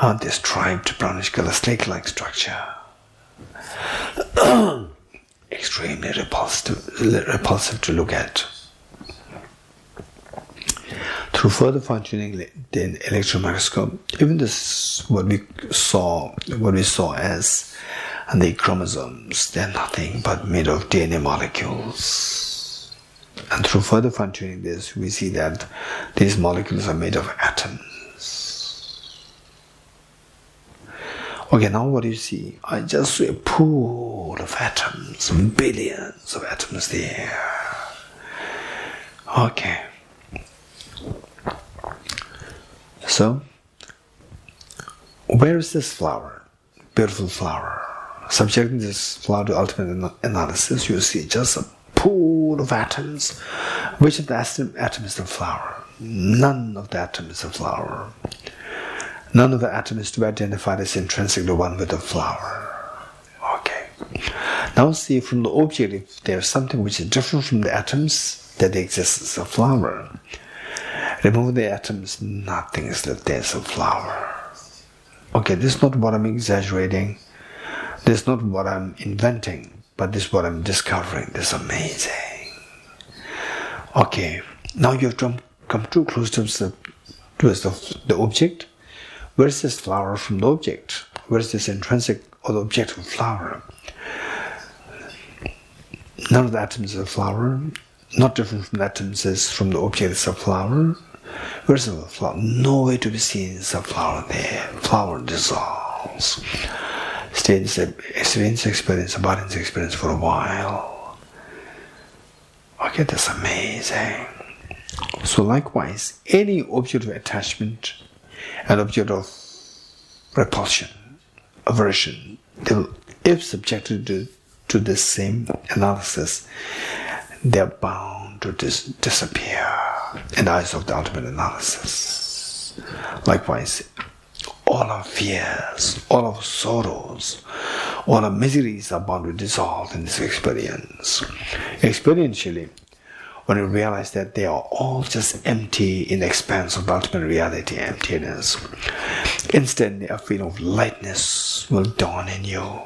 the striped brownish color, snake-like structure. Extremely repulsive to look at. Through further fine-tuning the electron microscope, even this what we saw as the chromosomes, they're nothing but made of DNA molecules. And through further fine-tuning this, we see that these molecules are made of atoms. Okay, now what do you see? I just see a pool of atoms, billions of atoms there. Okay. So, where is this flower? Beautiful flower. Subjecting this flower to ultimate analysis, you see just a pool of atoms. Which of the atom is the flower? None of the atom is the flower. None of the atom is to be identified as intrinsically one with the flower. Okay. Now see from the object, if there's something which is different from the atoms, that exists as a flower. Remove the atoms, nothing is left, there's a flower. Okay, this is not what I'm exaggerating. This is not what I'm inventing, but this is what I'm discovering. This is amazing. Okay, now you have come too close to the object. Where is this flower from the object? Where is this intrinsic or the objective flower? None of the atoms is a flower. Not different from the atoms is from the object is a flower. Where is the flower? No way to be seen is a flower there. Flower dissolves. Stays experience, abundance experience for a while. Okay, that's amazing. So likewise, any object of attachment, an object of repulsion, aversion, if subjected to this same analysis, they are bound to disappear in the eyes of the ultimate analysis. Likewise, all our fears, all our sorrows, all our miseries are bound to dissolve in this experience. Experientially, when you realize that they are all just empty in the expanse of the ultimate reality, emptiness, instantly a feeling of lightness will dawn in you.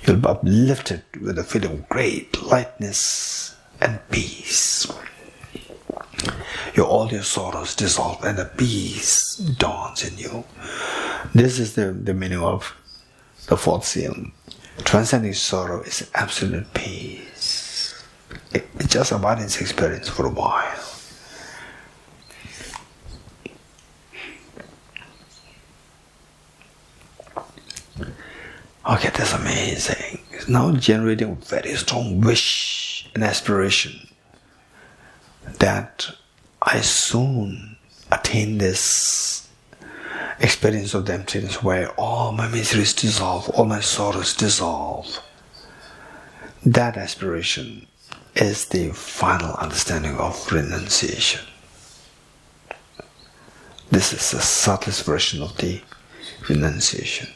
You'll be uplifted with a feeling of great lightness and peace. All your sorrows dissolve and a peace dawns in you. This is the meaning of the fourth seal. Transcending sorrow is absolute peace. It's just about its experience for a while. Okay, that's amazing. It's now generating a very strong wish and aspiration that I soon attain this experience of the emptiness where all my miseries dissolve, all my sorrows dissolve. That aspiration is the final understanding of renunciation. This is the subtlest version of the renunciation.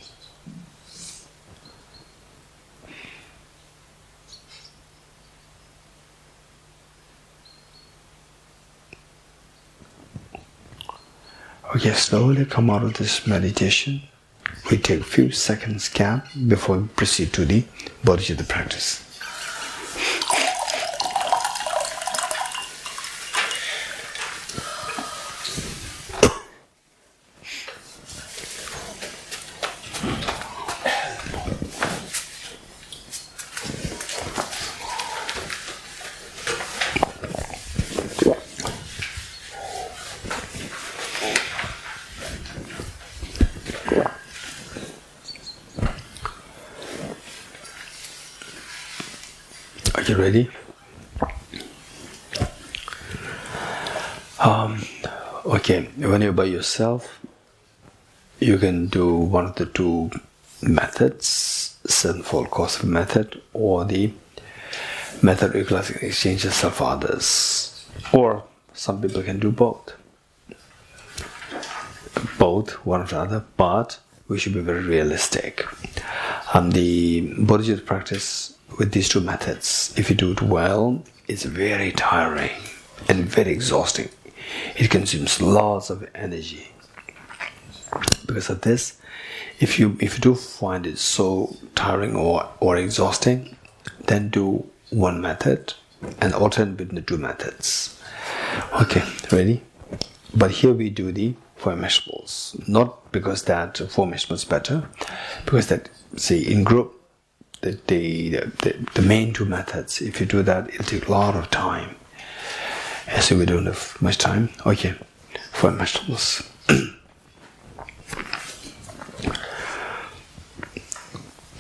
Okay, slowly come out of this meditation. We take a few seconds gap before we proceed to the bodhicitta practice. Are you ready? Okay, when you're by yourself, you can do one of the two methods, sevenfold course of method, or the method of ecological exchange of self-others. Or some people can do both. Both, one after the other, but we should be very realistic. The bodhicitta practice with these two methods, if you do it well, it's very tiring and very exhausting. It consumes lots of energy. Because of this, if you do find it so tiring or exhausting, then do one method and alternate between the two methods. Okay, ready? But here we do the four immeasurables, not because that four immeasurables is better, because that, see, in group, the main two methods, if you do that, it'll take a lot of time. And so we don't have much time. Okay, four immeasurables.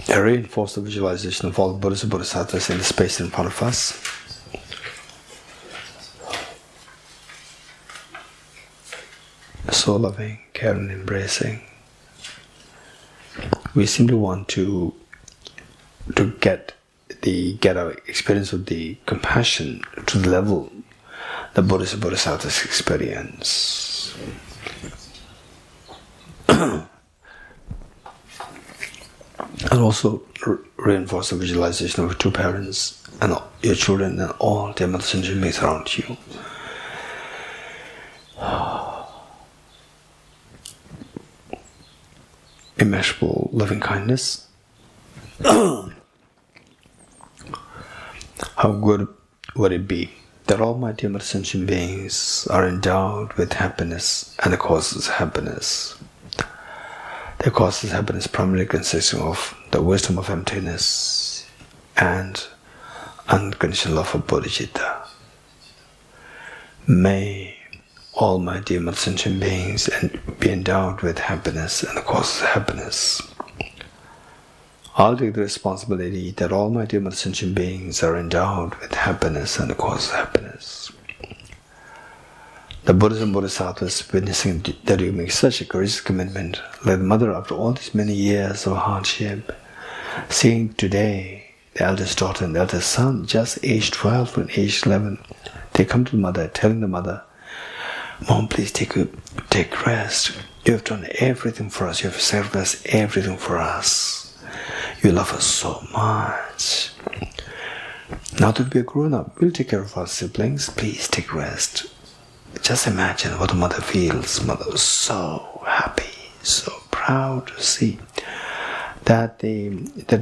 Reinforce the visualization of all the Buddhas and Bodhisattvas in the space in front of us. So loving, caring, embracing. We simply want to get our experience of the compassion to the level the Buddhas and Bodhisattvas experience. And also reinforce the visualization of your two parents and your children and all their mothers and beings around you. Immeasurable loving kindness. How good would it be that all my dear mothers and beings are endowed with happiness and the causes of happiness. The causes of happiness primarily consisting of the wisdom of emptiness and unconditional love of bodhicitta. May all my dear mothers and beings be endowed with happiness and the causes of happiness. I'll take the responsibility that all my dear mothers and beings are endowed with happiness and the causes of happiness. The Buddhas and Bodhisattvas, witnessing that you make such a courageous commitment, like the mother after all these many years of hardship, seeing today the eldest daughter and the eldest son, just aged 12 and aged 11, they come to the mother, telling the mother, "Mom, please take rest. You have done everything for us. You have sacrificed everything for us. You love us so much. Now that we are grown up, we'll take care of our siblings. Please take rest." Just imagine what the mother feels. Mother is so happy, so proud to see that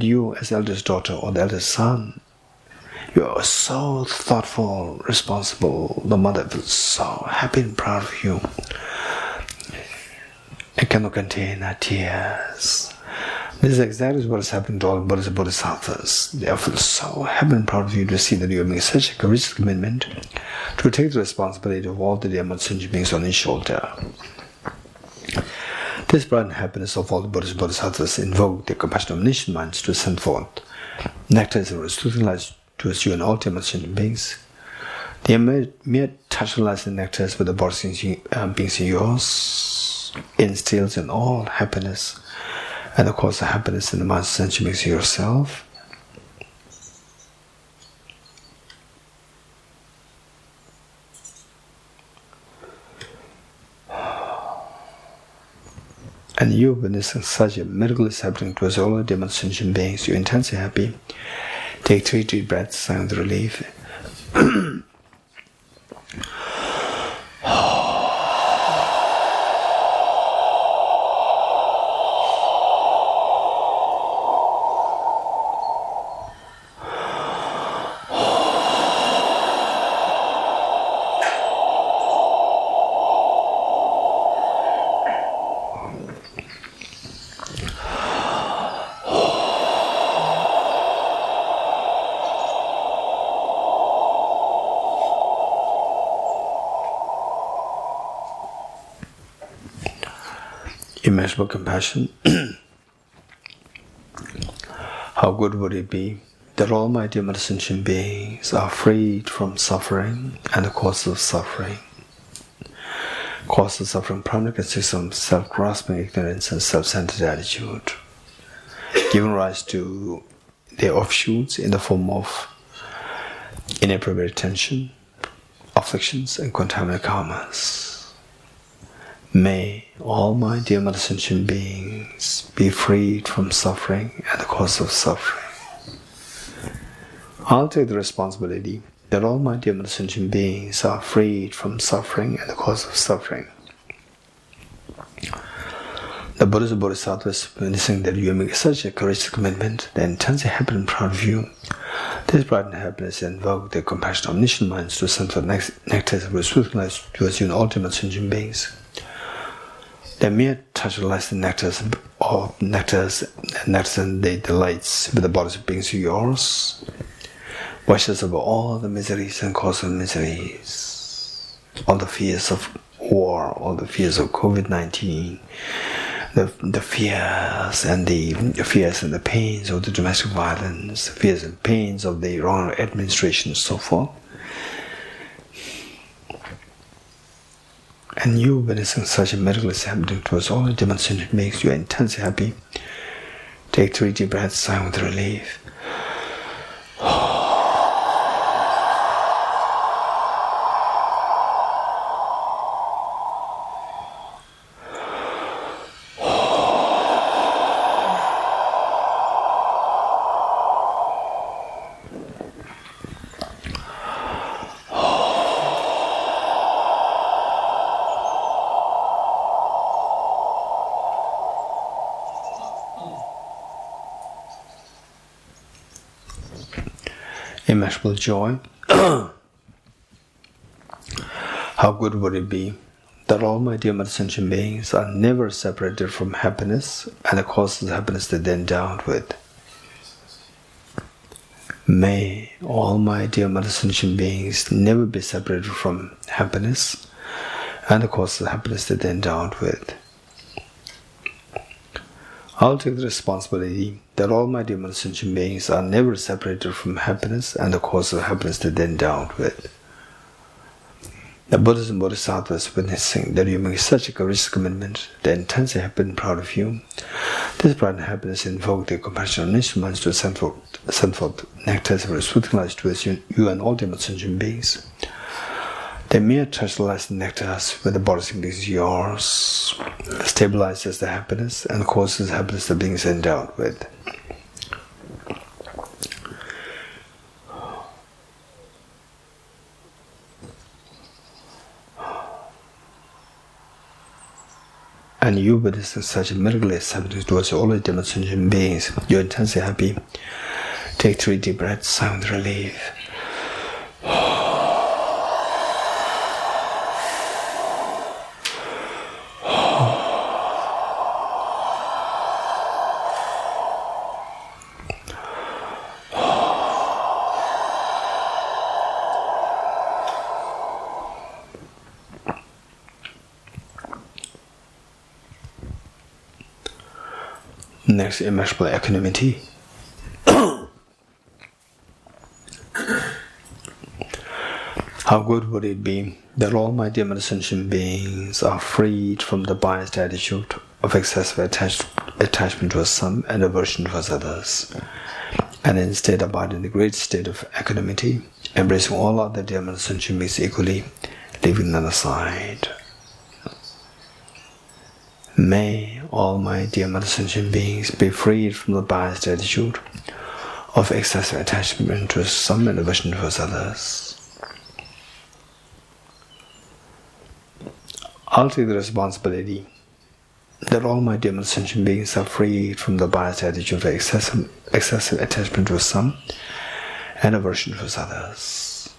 you, as eldest daughter or the eldest son, you are so thoughtful, responsible. The mother feels so happy and proud of you. It cannot contain her tears. This is exactly what is happening to all the Buddhas and Bodhisattvas. They feel so happy and proud of you to see that you are making such a courageous commitment to take the responsibility of all the dear mothers and beings on your shoulder. This pride and happiness of all the Buddhas and Bodhisattvas invoke the compassionate omniscient minds to send forth nectar and soothing light towards you and all dear mothers and beings. They mere touch of light and nectar with the Buddhas and beings in yours instills in all happiness and the cause of happiness in the minds and sentient beings yourself. And you witnessing such a miracle is happening towards all the demon sentient beings, you're intensely happy. Take 3 deep breaths, sign the relief. Immeasurable compassion. How good would it be that all my dear mothers and sentient beings are freed from suffering and the causes of suffering. Causes of suffering primarily consist of self-grasping ignorance and self-centered attitude, giving rise to their offshoots in the form of inappropriate attention, afflictions, and contaminated karmas. May all my dear mothers and sentient beings be freed from suffering and the cause of suffering. I'll take the responsibility that all my dear mothers and sentient beings are freed from suffering and the cause of suffering. The Buddhas and Bodhisattvas, witnessing that you make such a courageous commitment, they're intensely happy and proud of you. This bright and happiness invoke the compassion of omniscient minds to send forth nectars of truth light towards you and ultimate sentient beings. The mere touch of light, the nectars and the delights with the bodies of beings of yours, washes over all the miseries and causes of miseries, all the fears of war, all the fears of COVID-19, the fears and the pains of the domestic violence, the fears and pains of the wrong administration and so forth. And you witnessing such a miraculous happening towards all the demonstration makes you intensely happy. Take 3 deep breaths, sigh with relief. Immeasurable joy. How good would it be that all my dear mother sentient beings are never separated from happiness and the causes of happiness that they're endowed with. May all my dear mother sentient beings never be separated from happiness and the causes of happiness that they're endowed with. I'll take the responsibility that all my dear mother sentient beings are never separated from happiness and the cause of happiness that they're endowed with. The Buddhas and Bodhisattvas witnessing that you make such a courageous commitment, they're intensely happy and proud of you. This pride and happiness invoke the compassion of instruments to send forth nectars of soothing light towards you and all dear mother sentient beings. The mere touch the light nectars with the bodies of beings yours stabilizes the happiness and causes happiness the beings endowed with. And you witnessing such a miraculous happening towards all the demonstration beings, you're intensely happy. Take 3 deep breaths, sigh with relief. Next, immeasurable equanimity. How good would it be that all my dear sentient beings are freed from the biased attitude of excessive attachment towards some and aversion towards others, and instead abide in the great state of equanimity, embracing all other dear sentient beings equally, leaving none aside. May all my dear mother sentient beings be freed from the biased attitude of excessive attachment to some and aversion towards others. I'll take the responsibility that all my dear mother sentient beings are freed from the biased attitude of excessive attachment to some and aversion towards others.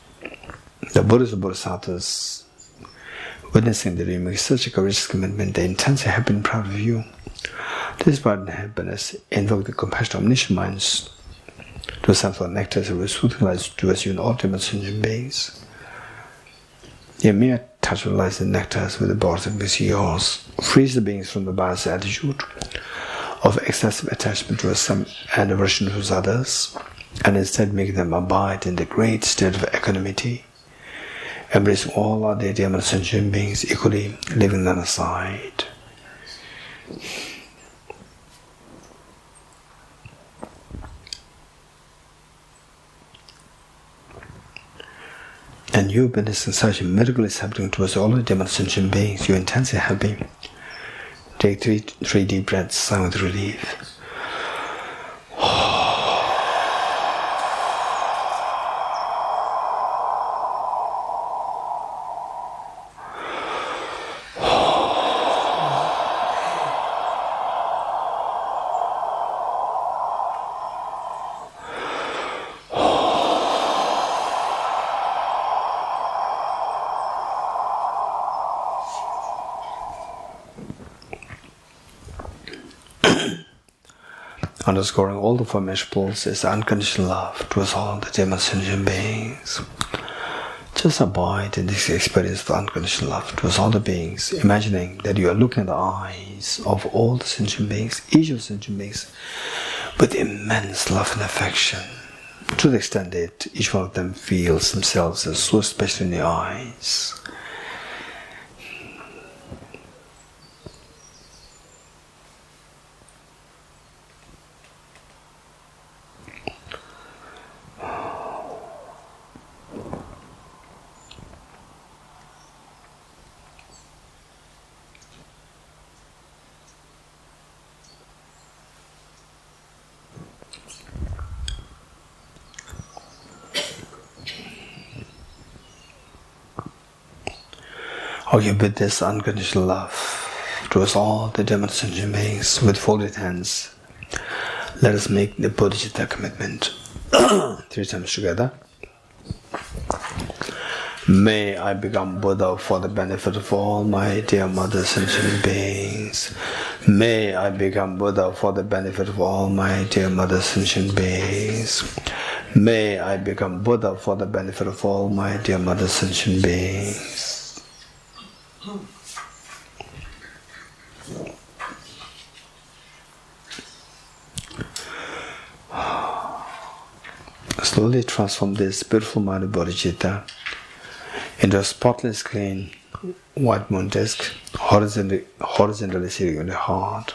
The Buddhas and Bodhisattvas witnessing that you make such a courageous commitment, they're intensely happy and proud of you. This pride and happiness invoke the compassion of omniscient minds to send forth nectars of soothing light towards you and all dear sentient beings. Your mere touch of light and nectars with the bodies of beings yours frees the beings from the biased attitude of excessive attachment towards some and aversion towards others, and instead make them abide in the great state of equanimity, embracing all other dear sentient beings equally, leaving none aside. And you witnessing such a miracle is happening towards all the dear sentient beings, you're intensely happy. Take 3 deep breaths, sigh with relief. underscoring all the four measurables is unconditional love towards all the demon sentient beings. Just abide in this experience of unconditional love towards all the beings, imagining that you are looking in the eyes of all the sentient beings, each of the sentient beings, with immense love and affection, to the extent that each one of them feels themselves as so special in the eyes. Okay, with this unconditional love towards all the demon sentient beings, with folded hands, let us make the Bodhicitta commitment. 3 times together. May I become Buddha for the benefit of all my dear mother sentient beings. May I become Buddha for the benefit of all my dear mother sentient beings. May I become Buddha for the benefit of all my dear mother sentient beings. Slowly transform this beautiful mind of bodhicitta into a spotless, clean, white moon disk, horizontally sitting in the heart.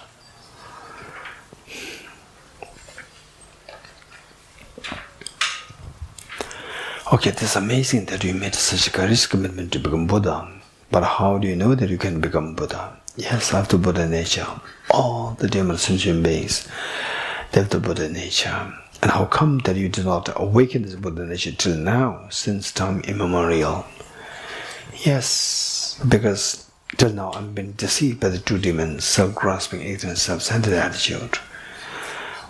Okay, it is amazing that you made such a courageous commitment to become Buddha. But how do you know that you can become Buddha? Yes, after Buddha nature. All the demon sentient beings, they have the Buddha nature. And how come that you did not awaken this Buddha nature till now, since time immemorial? Yes, because till now I've been deceived by the two demons, self-grasping, ignorant, self-centered attitude.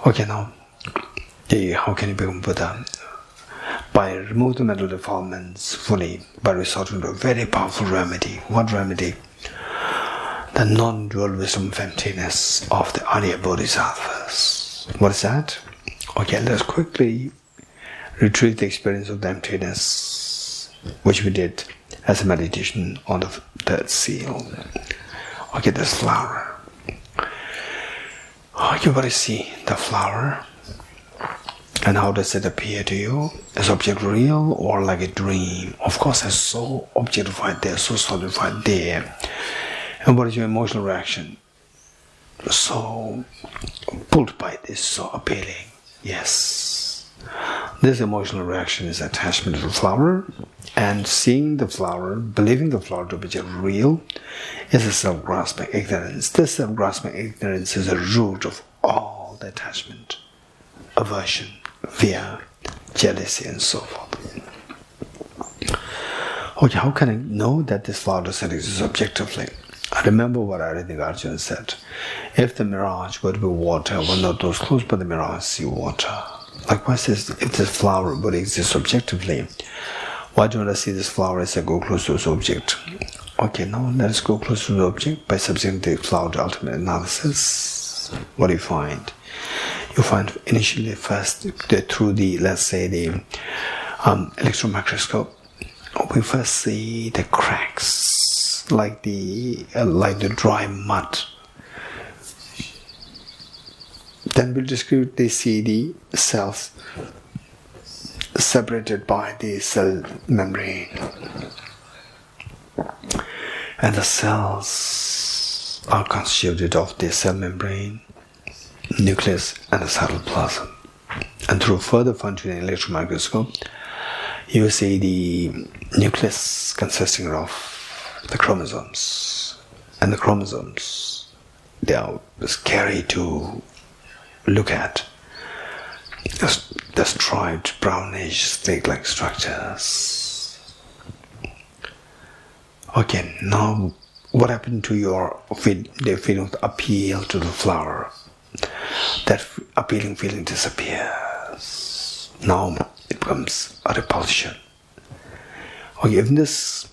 Okay, now, how can you become Buddha? By remove the mental defilements fully, by resorting to a very powerful remedy. What remedy? The non-dual wisdom of emptiness of the Arya Bodhisattvas. What is that? Okay, let's quickly retrieve the experience of the emptiness, which we did as a meditation on the third seal. Okay, this flower. Okay, what do you see? The flower. And how does it appear to you? Is object real or like a dream? Of course, it's so objectified there, so solidified there. And what is your emotional reaction? So pulled by this, so appealing. Yes. This emotional reaction is attachment to the flower, and seeing the flower, believing the flower to be real, is a self-grasping ignorance. This self-grasping ignorance is the root of all the attachment, aversion, fear, jealousy, and so forth. Okay, how can I know that this flower doesn't exist objectively? I remember what Arjuna said. If the mirage were to be water, will not those close by the mirage see water? Likewise, if this flower would exist objectively, why don't I see this flower as I go close to this object? Okay, now let us go close to the object by subjecting the flower to ultimate analysis. What do you find? You find initially first through the, let's say, the electron microscope, we first see the cracks, like the dry mud. Then we'll discretely see the cells separated by the cell membrane. And the cells are constituted of the cell membrane, nucleus, and the cytoplasm. And through further functioning electron microscope, you will see the nucleus consisting of the chromosomes. And the chromosomes, they are scary to look at. The striped, brownish, snake-like structures. Okay, now what happened to the feeling of appeal to the flower? That appealing feeling disappears. Now it becomes a repulsion. Okay, even this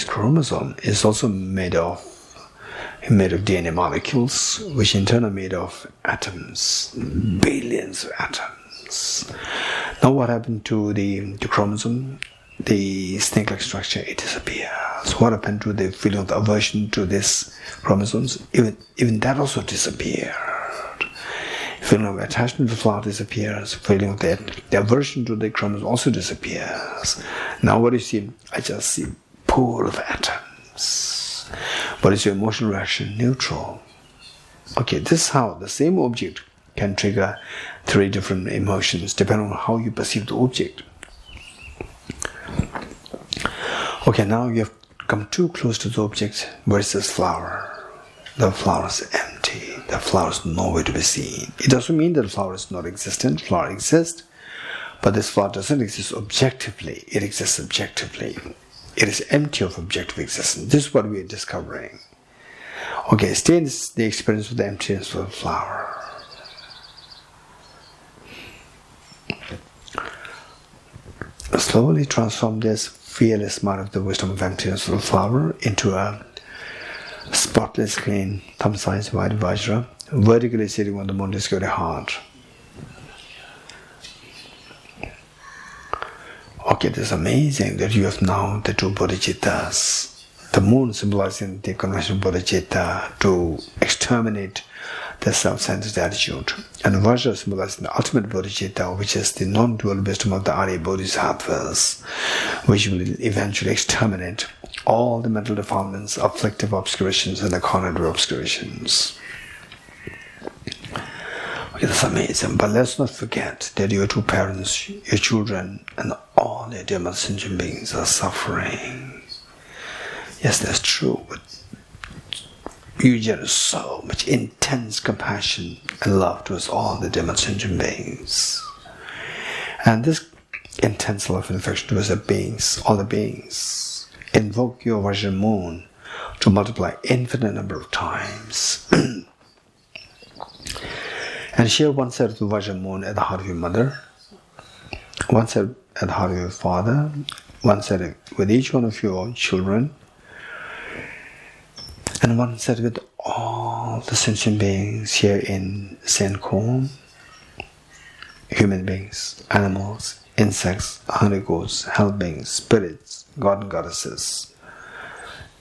chromosome is also made of made of DNA molecules, which in turn are made of atoms, billions of atoms. Now what happened to the chromosome? The snake-like structure, it disappears. What happened to the feeling of aversion to these chromosomes? Even that also disappeared. Feeling of attachment to the flower disappears. Feeling of the aversion to the chromosome also disappears. Now what do you see? I just see pool of atoms. What is your emotional reaction? Neutral. Okay, this is how the same object can trigger 3 different emotions depending on how you perceive the object. Okay, now you have come too close to the object. Where is this flower? The flower is empty. The flower is nowhere to be seen. It doesn't mean that the flower is not existent. Flower exists, but this flower doesn't exist objectively. It exists subjectively. It is empty of objective existence. This is what we are discovering. Okay, stay in the experience of the emptiness of the flower. Slowly transform this fearless mind of the wisdom of emptiness of the flower into a spotless, clean, thumb-sized white vajra, vertically sitting on the Montesquieu heart. Okay, this is amazing that you have now the 2 bodhicittas. The moon symbolizing the conventional bodhicitta to exterminate the self-centered attitude, and Vajra symbolizing the ultimate bodhicitta, which is the non-dual wisdom of the Arya Bodhisattvas, which will eventually exterminate all the mental defilements, afflictive obscurations, and the cognitive obscurations. Okay, that's amazing. But let's not forget that your 2 parents, your children, and all your dear sentient beings are suffering. Yes, that's true. But you generate so much intense compassion and love towards all the dear sentient beings. And this intense love and affection towards the beings, all the beings, invoke your Vajra moon to multiply infinite number of times. And share one side of the Vajra moon at the heart of your mother, one side at the heart of your father, one side with each one of your children, and one side with all the sentient beings here in Senkom, human beings, animals, insects, hungry ghosts, hell beings, spirits, god and goddesses,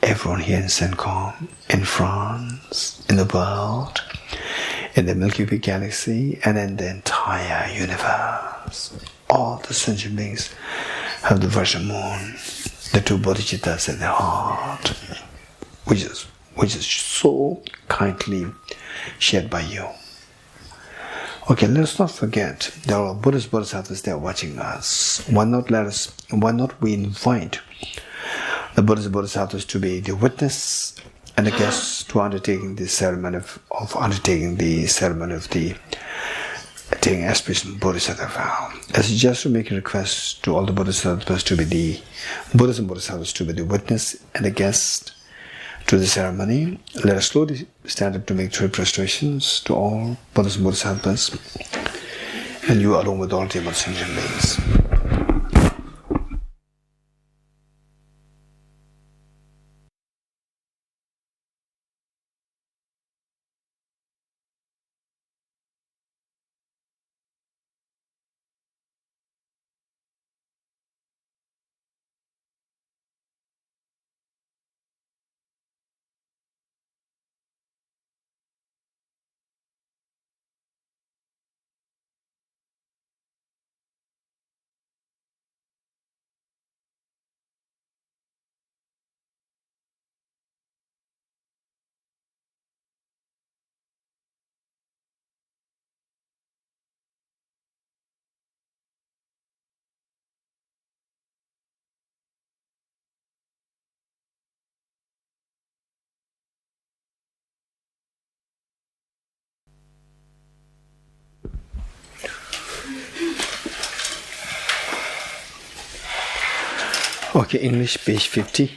everyone here in Senkom, in France, in the world, in the Milky Way galaxy, and in the entire universe. All the sentient beings have the Vajra moon, the 2 bodhicittas in their heart, which is so kindly shared by you. Okay, let's not forget there are Buddhist Bodhisattvas there watching us. Why not we invite the Buddhist Bodhisattvas to be the witness and the guests to undertaking the ceremony of the taking aspiration Bodhisattva vow. As just to make a request to all the Bodhisattvas to be the Buddhist and Bodhisattvas to be the witness and the guest to the ceremony, let us slowly stand up to make 3 prostrations to all Buddhist and Bodhisattvas, and you along with all the sentient beings. Okay, English, page 50.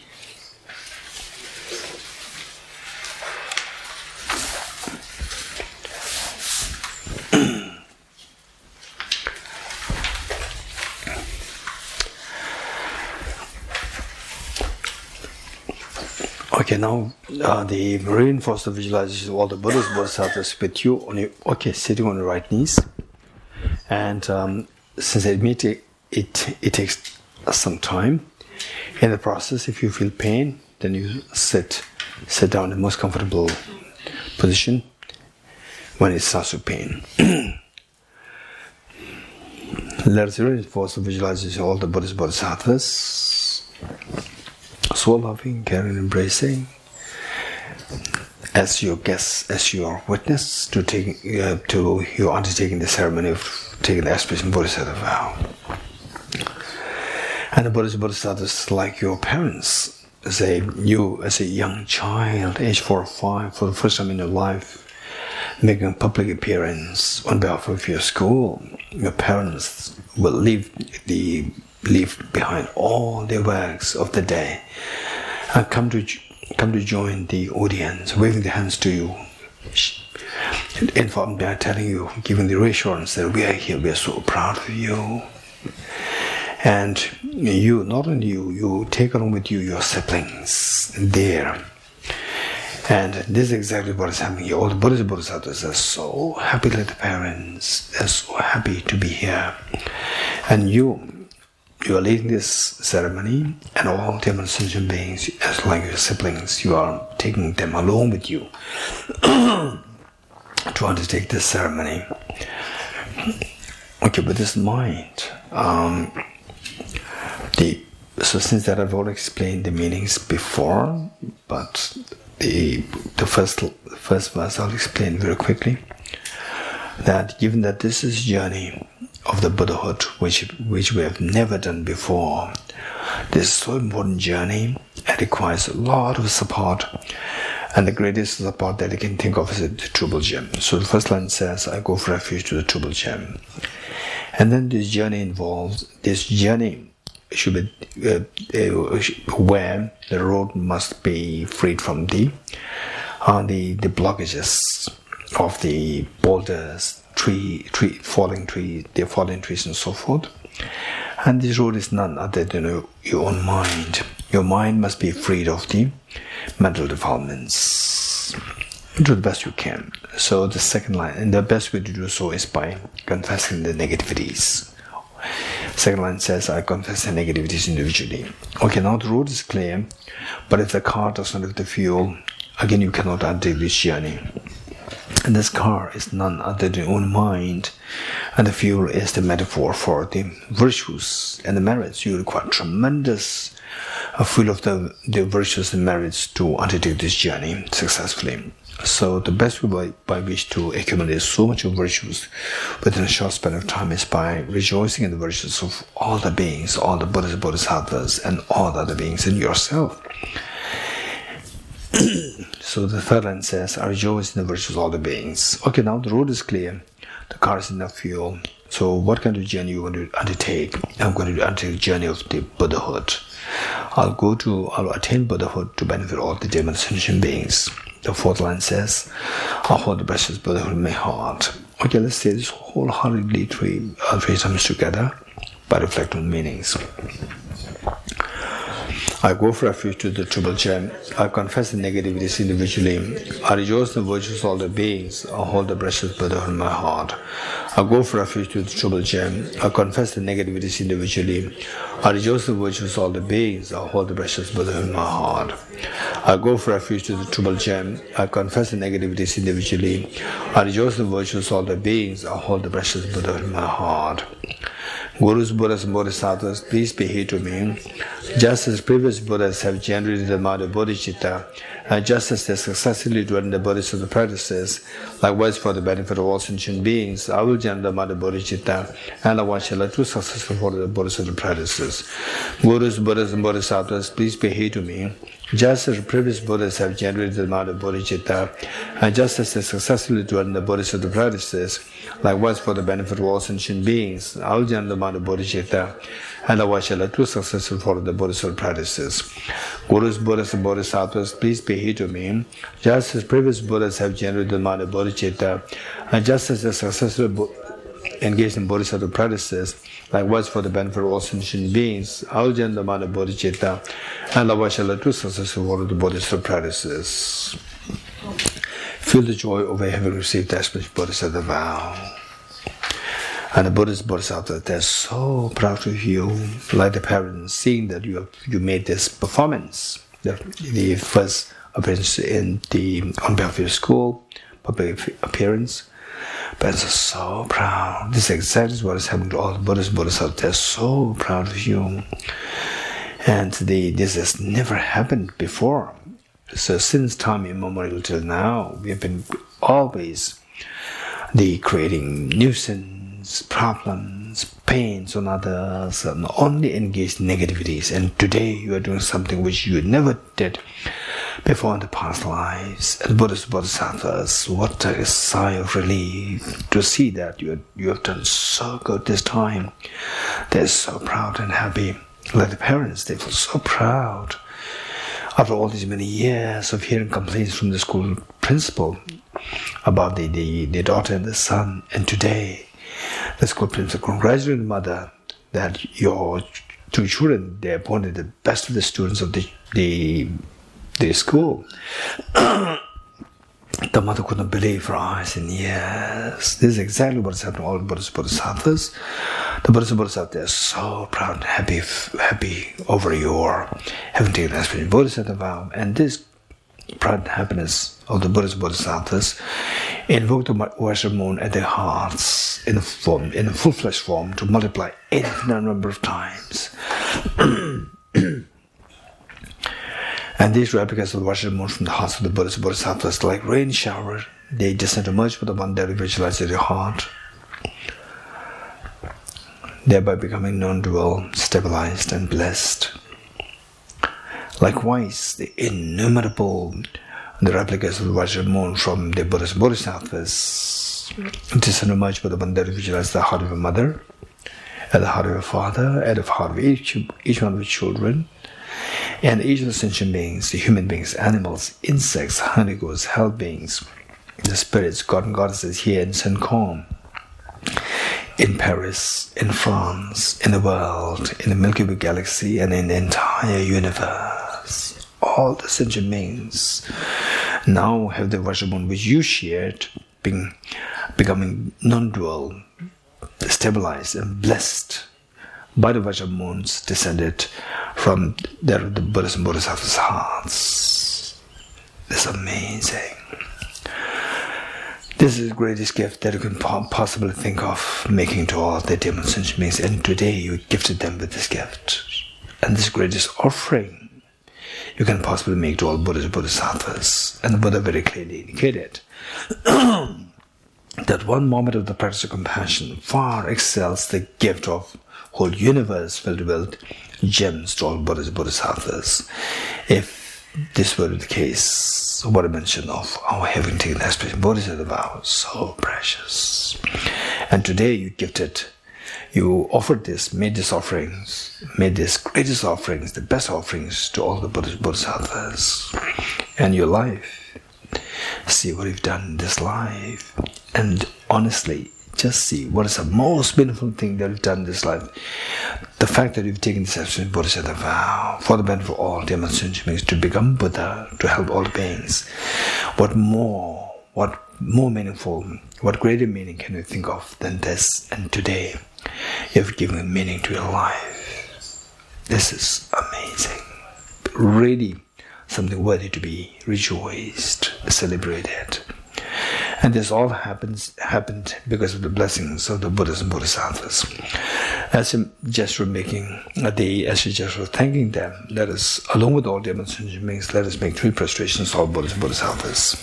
Okay, now the reinforce the visualization of all the Buddhas, Bodhisattvas with you on your, sitting on your right knees. And since it takes some time in the process, if you feel pain, then you sit down in the most comfortable position when it starts to pain. Let us reinforce the visualization of all the Buddhas, Bodhisattvas, so loving, caring, embracing, as your guest, as your witness to your undertaking the ceremony of taking the aspiration Bodhisattva vow. And the Buddhas, Bodhisattvas, like your parents, you as a young child, age 4 or 5, for the first time in your life, making a public appearance on behalf of your school, your parents will leave behind all their works of the day and come to join the audience, waving their hands to you, informing, telling you, giving the reassurance that we are here, we are so proud of you. And you, not only you take along with you your siblings there. And this is exactly what is happening here. All the Buddhas and Bodhisattvas are so happy like the parents. They're so happy to be here. And you are leading this ceremony, and all the sentient beings, as like your siblings, you are taking them along with you to undertake this ceremony. Okay, with this mind, so since that I've already explained the meanings before, but the first verse I'll explain very quickly. That given that this is journey of the Buddhahood, which we have never done before, this is so important journey. It requires a lot of support, and the greatest support that you can think of is the Triple Gem. So the first line says, "I go for refuge to the Triple Gem," and then this journey should be where the road must be freed from the blockages of the boulders, falling trees and so forth. And this road is none other than your own mind. Your mind must be freed of the mental defilements to the best you can. So the second line, and the best way to do so is by confessing the negativities. Second line says, "I confess the negativities individually." Okay, now the road is clear, but if the car does not have the fuel, again you cannot undertake this journey. And this car is none other than your own mind, and the fuel is the metaphor for the virtues and the merits. You require tremendous fuel of the virtues and merits to undertake this journey successfully. So the best way by which to accumulate so much of virtues within a short span of time is by rejoicing in the virtues of all the beings, all the Buddhas and Bodhisattvas, and all the other beings in yourself. So the third line says, "I rejoice in the virtues of all the beings." Okay, now the road is clear, the car is enough fuel. So what kind of journey you want to undertake? I'm going to undertake the journey of the Buddhahood. I'll attain Buddhahood to benefit all the demon sentient beings. The fourth line says, "I hold the precious Buddhahood in my heart." Okay, let's say this wholeheartedly three times together by reflecting on meanings. I go for refuge to the Triple Gem. I confess the negativities individually. I rejoice in the virtues of all the beings. I hold the precious Buddhahood in my heart. I go for refuge to the Triple Gem. I confess the negativities individually. I rejoice in the virtues of all the beings. I hold the precious Buddhahood in my heart. I go for refuge to the Triple Gem. I confess the negativities individually. I rejoice in the virtues of all the beings. I hold the precious Buddhahood in my heart. Gurus, Buddhas, and Bodhisattvas, please be here to me. Just as previous Buddhas have generated the mind of bodhicitta, and just as they successfully dwell the bodhisattva practices, likewise for the benefit of all sentient beings, I will generate the mind of bodhicitta, and I shall let you successful for the bodhisattva practices. Gurus, Buddhas, and Bodhisattvas, please be here to me. Just as previous Buddhas have generated the mind of bodhicitta, and just as they successfully dwell in the bodhisattva practices, likewise for the benefit of all sentient beings, I will generate the mind of bodhicitta, and I shall let you successful for the bodhisattva practices. Gurus, Buddhas, and Bodhisattvas, please be here to me. Just as previous Buddhas have generated the mind of bodhicitta, and just as they successfully engaged in bodhisattva practices, likewise for the benefit of all sentient beings, Aujana Dhamana Bodhicitta, and likewise shall do successful follow the bodhisattva practices. Feel the joy over having received the aspiration bodhisattva vow. And the Buddhist bodhisattva, they're so proud of you, like the parents, seeing that you made this performance, the first appearance on behalf of your school, public appearance. Parents are so proud. This is exactly what is happening to all the Buddhist bodhisattvas. They're so proud of you. And this has never happened before. So since time immemorial till now, we have been always creating nuisance, problems, pains on others, and only engaged in negativities. And today you are doing something which you never did before in the past lives. And Buddhist bodhisattvas, what a sigh of relief to see that you have done so good this time. They're so proud and happy. Like the parents, they feel so proud. After all these many years of hearing complaints from the school principal about the daughter and the son, and today the school principal congratulated the mother that your two children, they appointed the best of the students of the school. The mother couldn't believe her eyes, and yes, this is exactly what is happening to all the Buddhist bodhisattvas. The Buddhist bodhisattvas are so proud and happy over your having taken the aspiration bodhisattva vow. And this pride and happiness of the Buddhist bodhisattvas invoke the Vaishnava moon at their hearts in a full-fledged form to multiply infinite number of times. And these replicas of the Vaishnava moon from the hearts of the Buddhist bodhisattvas, like rain shower, they descend to merge with the one that visualizes their heart, thereby becoming non-dual, stabilized and blessed. Likewise, the replicas of the Vaishnava moon from the Buddhist bodhisattvas descend to merge with the one that visualizes the heart of a mother, at the heart of a father, at the heart of each one of the children, and each of the sentient beings, the human beings, animals, insects, honeygoes, hell beings, the spirits, God and goddesses here in St. Kom, in Paris, in France, in the world, in the Milky Way galaxy, and in the entire universe. All the sentient beings now have the Vaishnava moon which you shared, becoming non-dual, stabilized and blessed by the Vaishnava moons descended from the Buddhist and Bodhisattva's hearts. This is amazing. This is the greatest gift that you can possibly think of making to all the demon sentient beings, and today you gifted them with this gift. And this greatest offering you can possibly make to all Buddhist Bodhisattvas. And the Buddha very clearly indicated that one moment of the practice of compassion far excels the gift of whole universe filled with gems to all Buddhist Bodhisattvas. If this were the case, what I mentioned of our having taken the aspiration bodhisattva vow, so precious. And today you offered this, made these greatest offerings, the best offerings to all the Buddhist Bodhisattvas. And your life, see what you've done in this life. And honestly, just see what is the most meaningful thing that you've done in this life. The fact that you've taken this aspiration bodhisattva vow for the benefit of all demon sentient beings to become Buddha, to help all beings. What more meaningful, what greater meaning can you think of than this? And today, you have given meaning to your life. This is amazing. Really something worthy to be rejoiced, celebrated. And this all happened because of the blessings of the Buddhas and Bodhisattvas. As a gesture of thanking them, let us, along with all demon sentient beings, let us make 3 prostrations to all Buddhas and Bodhisattvas.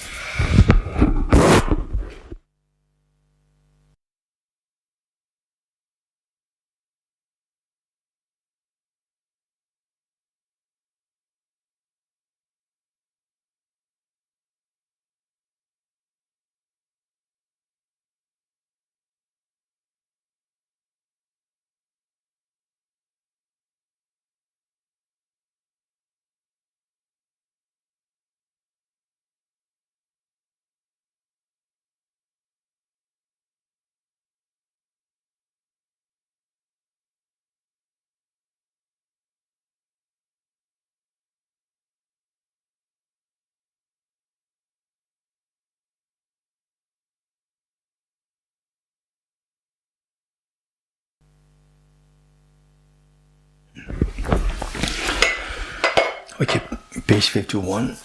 Okay, page 51.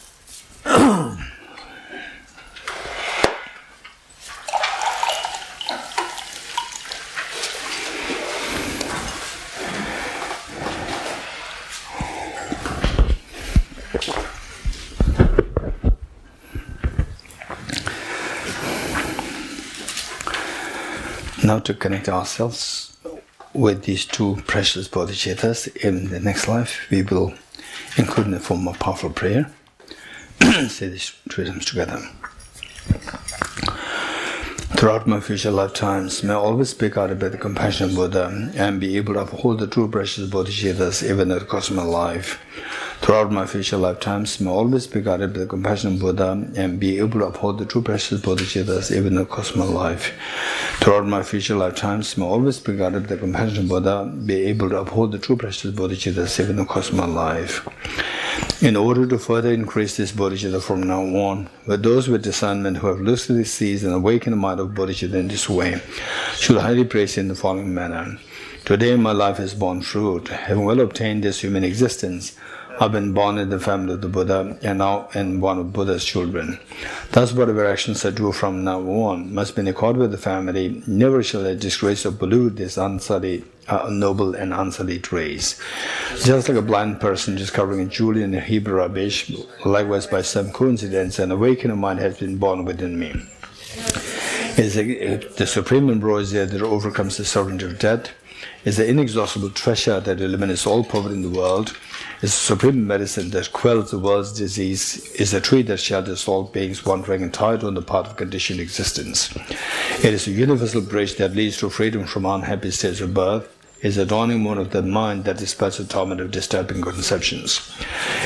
Now to connect ourselves with these two precious bodhisattvas in the next life, we will include in the form of powerful prayer. Say these truisms together. Throughout my future lifetimes, may I always be guided by the compassion of Buddha and be able to uphold the true precious bodhisattvas even at the cost of my life. Throughout my future lifetimes, may I always be guided by the compassion of Buddha and be able to uphold the true precious bodhisattvas even at the cost of my life. Throughout my future lifetimes, may I always be guided by the compassion of Buddha, be able to uphold the true precious bodhisattvas even at the cost of my life. In order to further increase this bodhicitta from now on, with those with discernment who have lucidly seized and awakened the mind of bodhicitta in this way, should highly praise in the following manner. Today my life has borne fruit. Having well obtained this human existence, I've been born in the family of the Buddha and now in one of Buddha's children. Thus whatever actions I do from now on must be in accord with the family. Never shall I disgrace or pollute this unsullied, noble and unsullied race. Just like a blind person discovering a jewel in a heap of rubbish, likewise by some coincidence an awakened mind has been born within me. It is the supreme ambrosia that overcomes the sovereignty of death, is the inexhaustible treasure that eliminates all poverty in the world, is the supreme medicine that quells the world's disease, is the tree that shelters all beings wandering and tired on the path of conditioned existence. It is a universal bridge that leads to freedom from unhappy states of birth, is the dawning moon of the mind that dispels the torment of disturbing conceptions,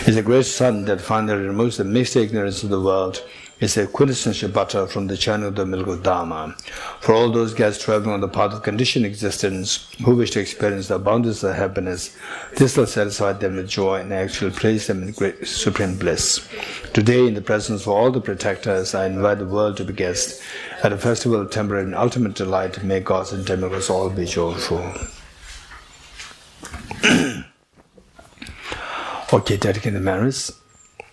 is a great sun that finally removes the mixed ignorance of the world, is a quintessential butter from the channel of the milk of Dharma. For all those guests traveling on the path of conditioned existence who wish to experience the abundance of happiness, this will satisfy them with joy and actually place them in great supreme bliss. Today, in the presence of all the protectors, I invite the world to be guests at a festival of temporary and ultimate delight. May gods and demigods all be joyful. Okay, dedicated the merits.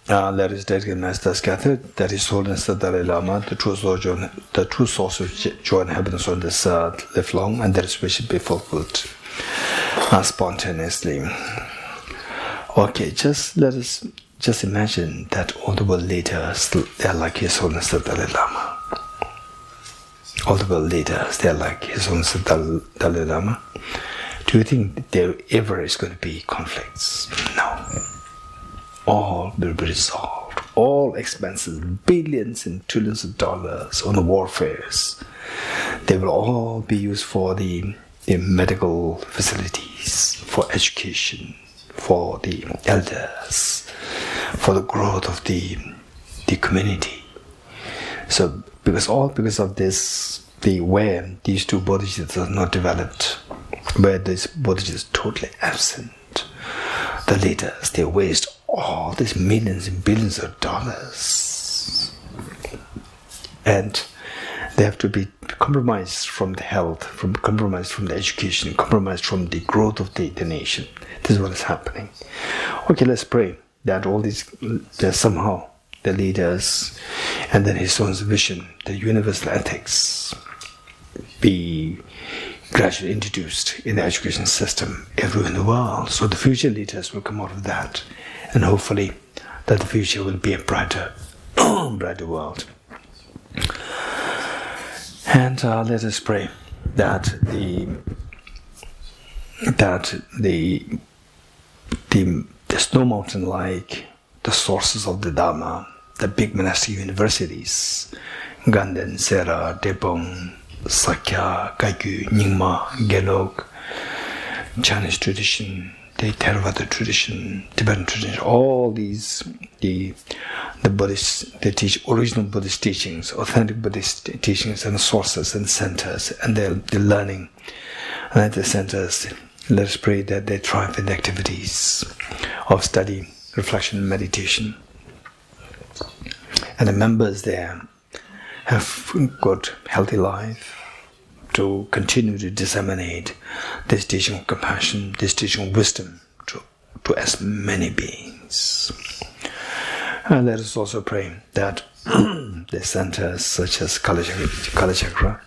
Let us dedicate Master Scattered, that is Holiness the Dalai Lama, the true source of joy and happiness on this earth, live long, and that his wish should be fulfilled spontaneously. Okay, let us imagine that all the world leaders, they are like His Holiness the Dalai Lama. All the world leaders, they are like His Holiness the Dalai Lama. Do you think there ever is going to be conflicts? No. All will be resolved. All expenses, billions and trillions of dollars on the warfares, they will all be used for the medical facilities, for education, for the elders, for the growth of the community. So because of this, where these two bodhisattvas are not developed, where this bodhisattva is totally absent, the leaders, they waste all these millions and billions of dollars, and they have to be compromised from the health, compromised from the education, compromised from the growth of the nation. This is what is happening. Okay, let's pray that all these, that somehow the leaders and then His own vision, the universal ethics, be gradually introduced in the education system everywhere in the world, so the future leaders will come out of that, and hopefully that the future will be a brighter world. And let us pray that there's no mountain like the sources of the Dharma, the big monastic universities, Ganden, Sera, Debong, Sakya, Kagyu, Nyingma, Gelog, Chinese tradition, the Theravada tradition, Tibetan tradition, all these, the Buddhists, they teach original Buddhist teachings, authentic Buddhist teachings and sources and centers, and they're learning. And at the centers, let us pray that they thrive in the activities of study, reflection and meditation. And the members there have good, healthy life to continue to disseminate this teaching of compassion, this teaching of wisdom to as many beings beings. And let us also pray that the centers such as Kalachakra,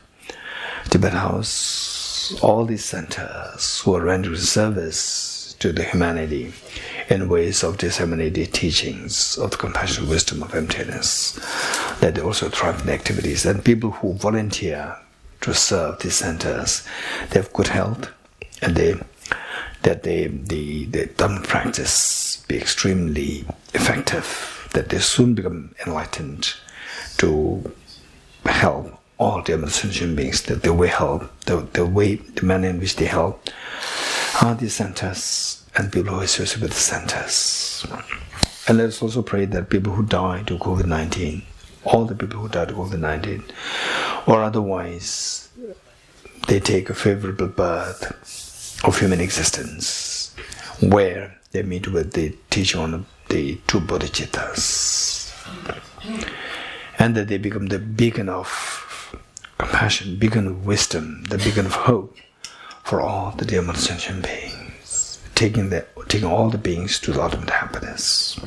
Tibet House, all these centers who are rendering service to the humanity in ways of disseminating teachings of the compassionate wisdom of emptiness, that they also thrive in activities. And people who volunteer to serve these centers, they have good health, and the Dhamma practice be extremely effective, that they soon become enlightened to help all the other sentient beings, that they will help, the manner in which they help are these centers and people who are associated with the centers. And let us also pray that people who die to COVID-19, all the people who die to COVID-19, or otherwise they take a favorable birth of human existence, where they meet with the teaching on the two bodhicittas, and that they become the beacon of compassion, beacon of wisdom, the beacon of hope for all the dear sentient beings, taking all the beings to the ultimate happiness.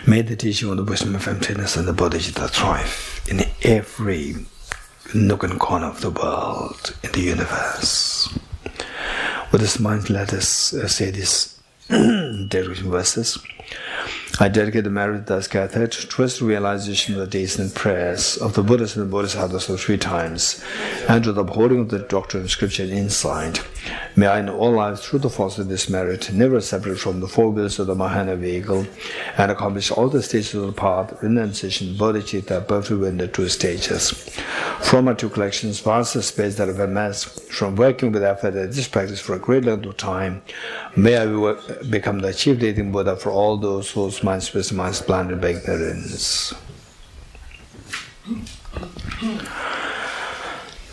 May the teaching on the wisdom of emptiness and the bodhicitta thrive in every nook and corner of the world, in the universe. With this mind, let us say these dedication verses. I dedicate the merit thus gathered towards the realization of the days and prayers of the Buddhas and the Bodhisattvas of 3 times, and to the upholding of the doctrine of scripture and insight. May I in all lives, through the force of this merit, never separate from the 4 wheels of the Mahana vehicle, and accomplish all the stages of the path, renunciation, bodhicitta, perfect within the 2 stages. From our 2 collections, vast the space that I've amassed from working with effort at this practice for a great length of time, may I become the chief leading Buddha for all those whose minds, wisdom, minds blinded by ignorance.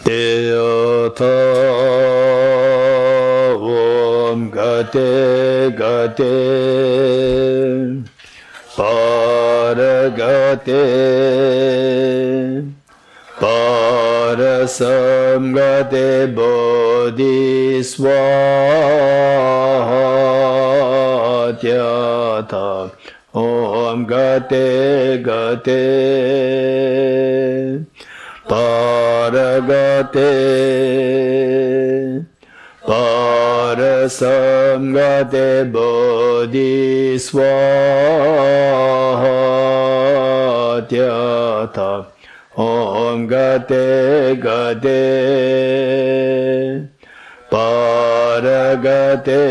Deyata Om Gate Gate Paragate Parasam Gate Bodhiswatyata Om Gate Gate Paragate Parasam Gate Bodhiswatyata Om Gate Gate Paragate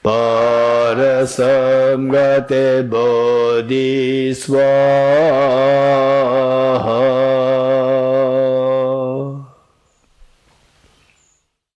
Parasam Gate Bodhiswatyata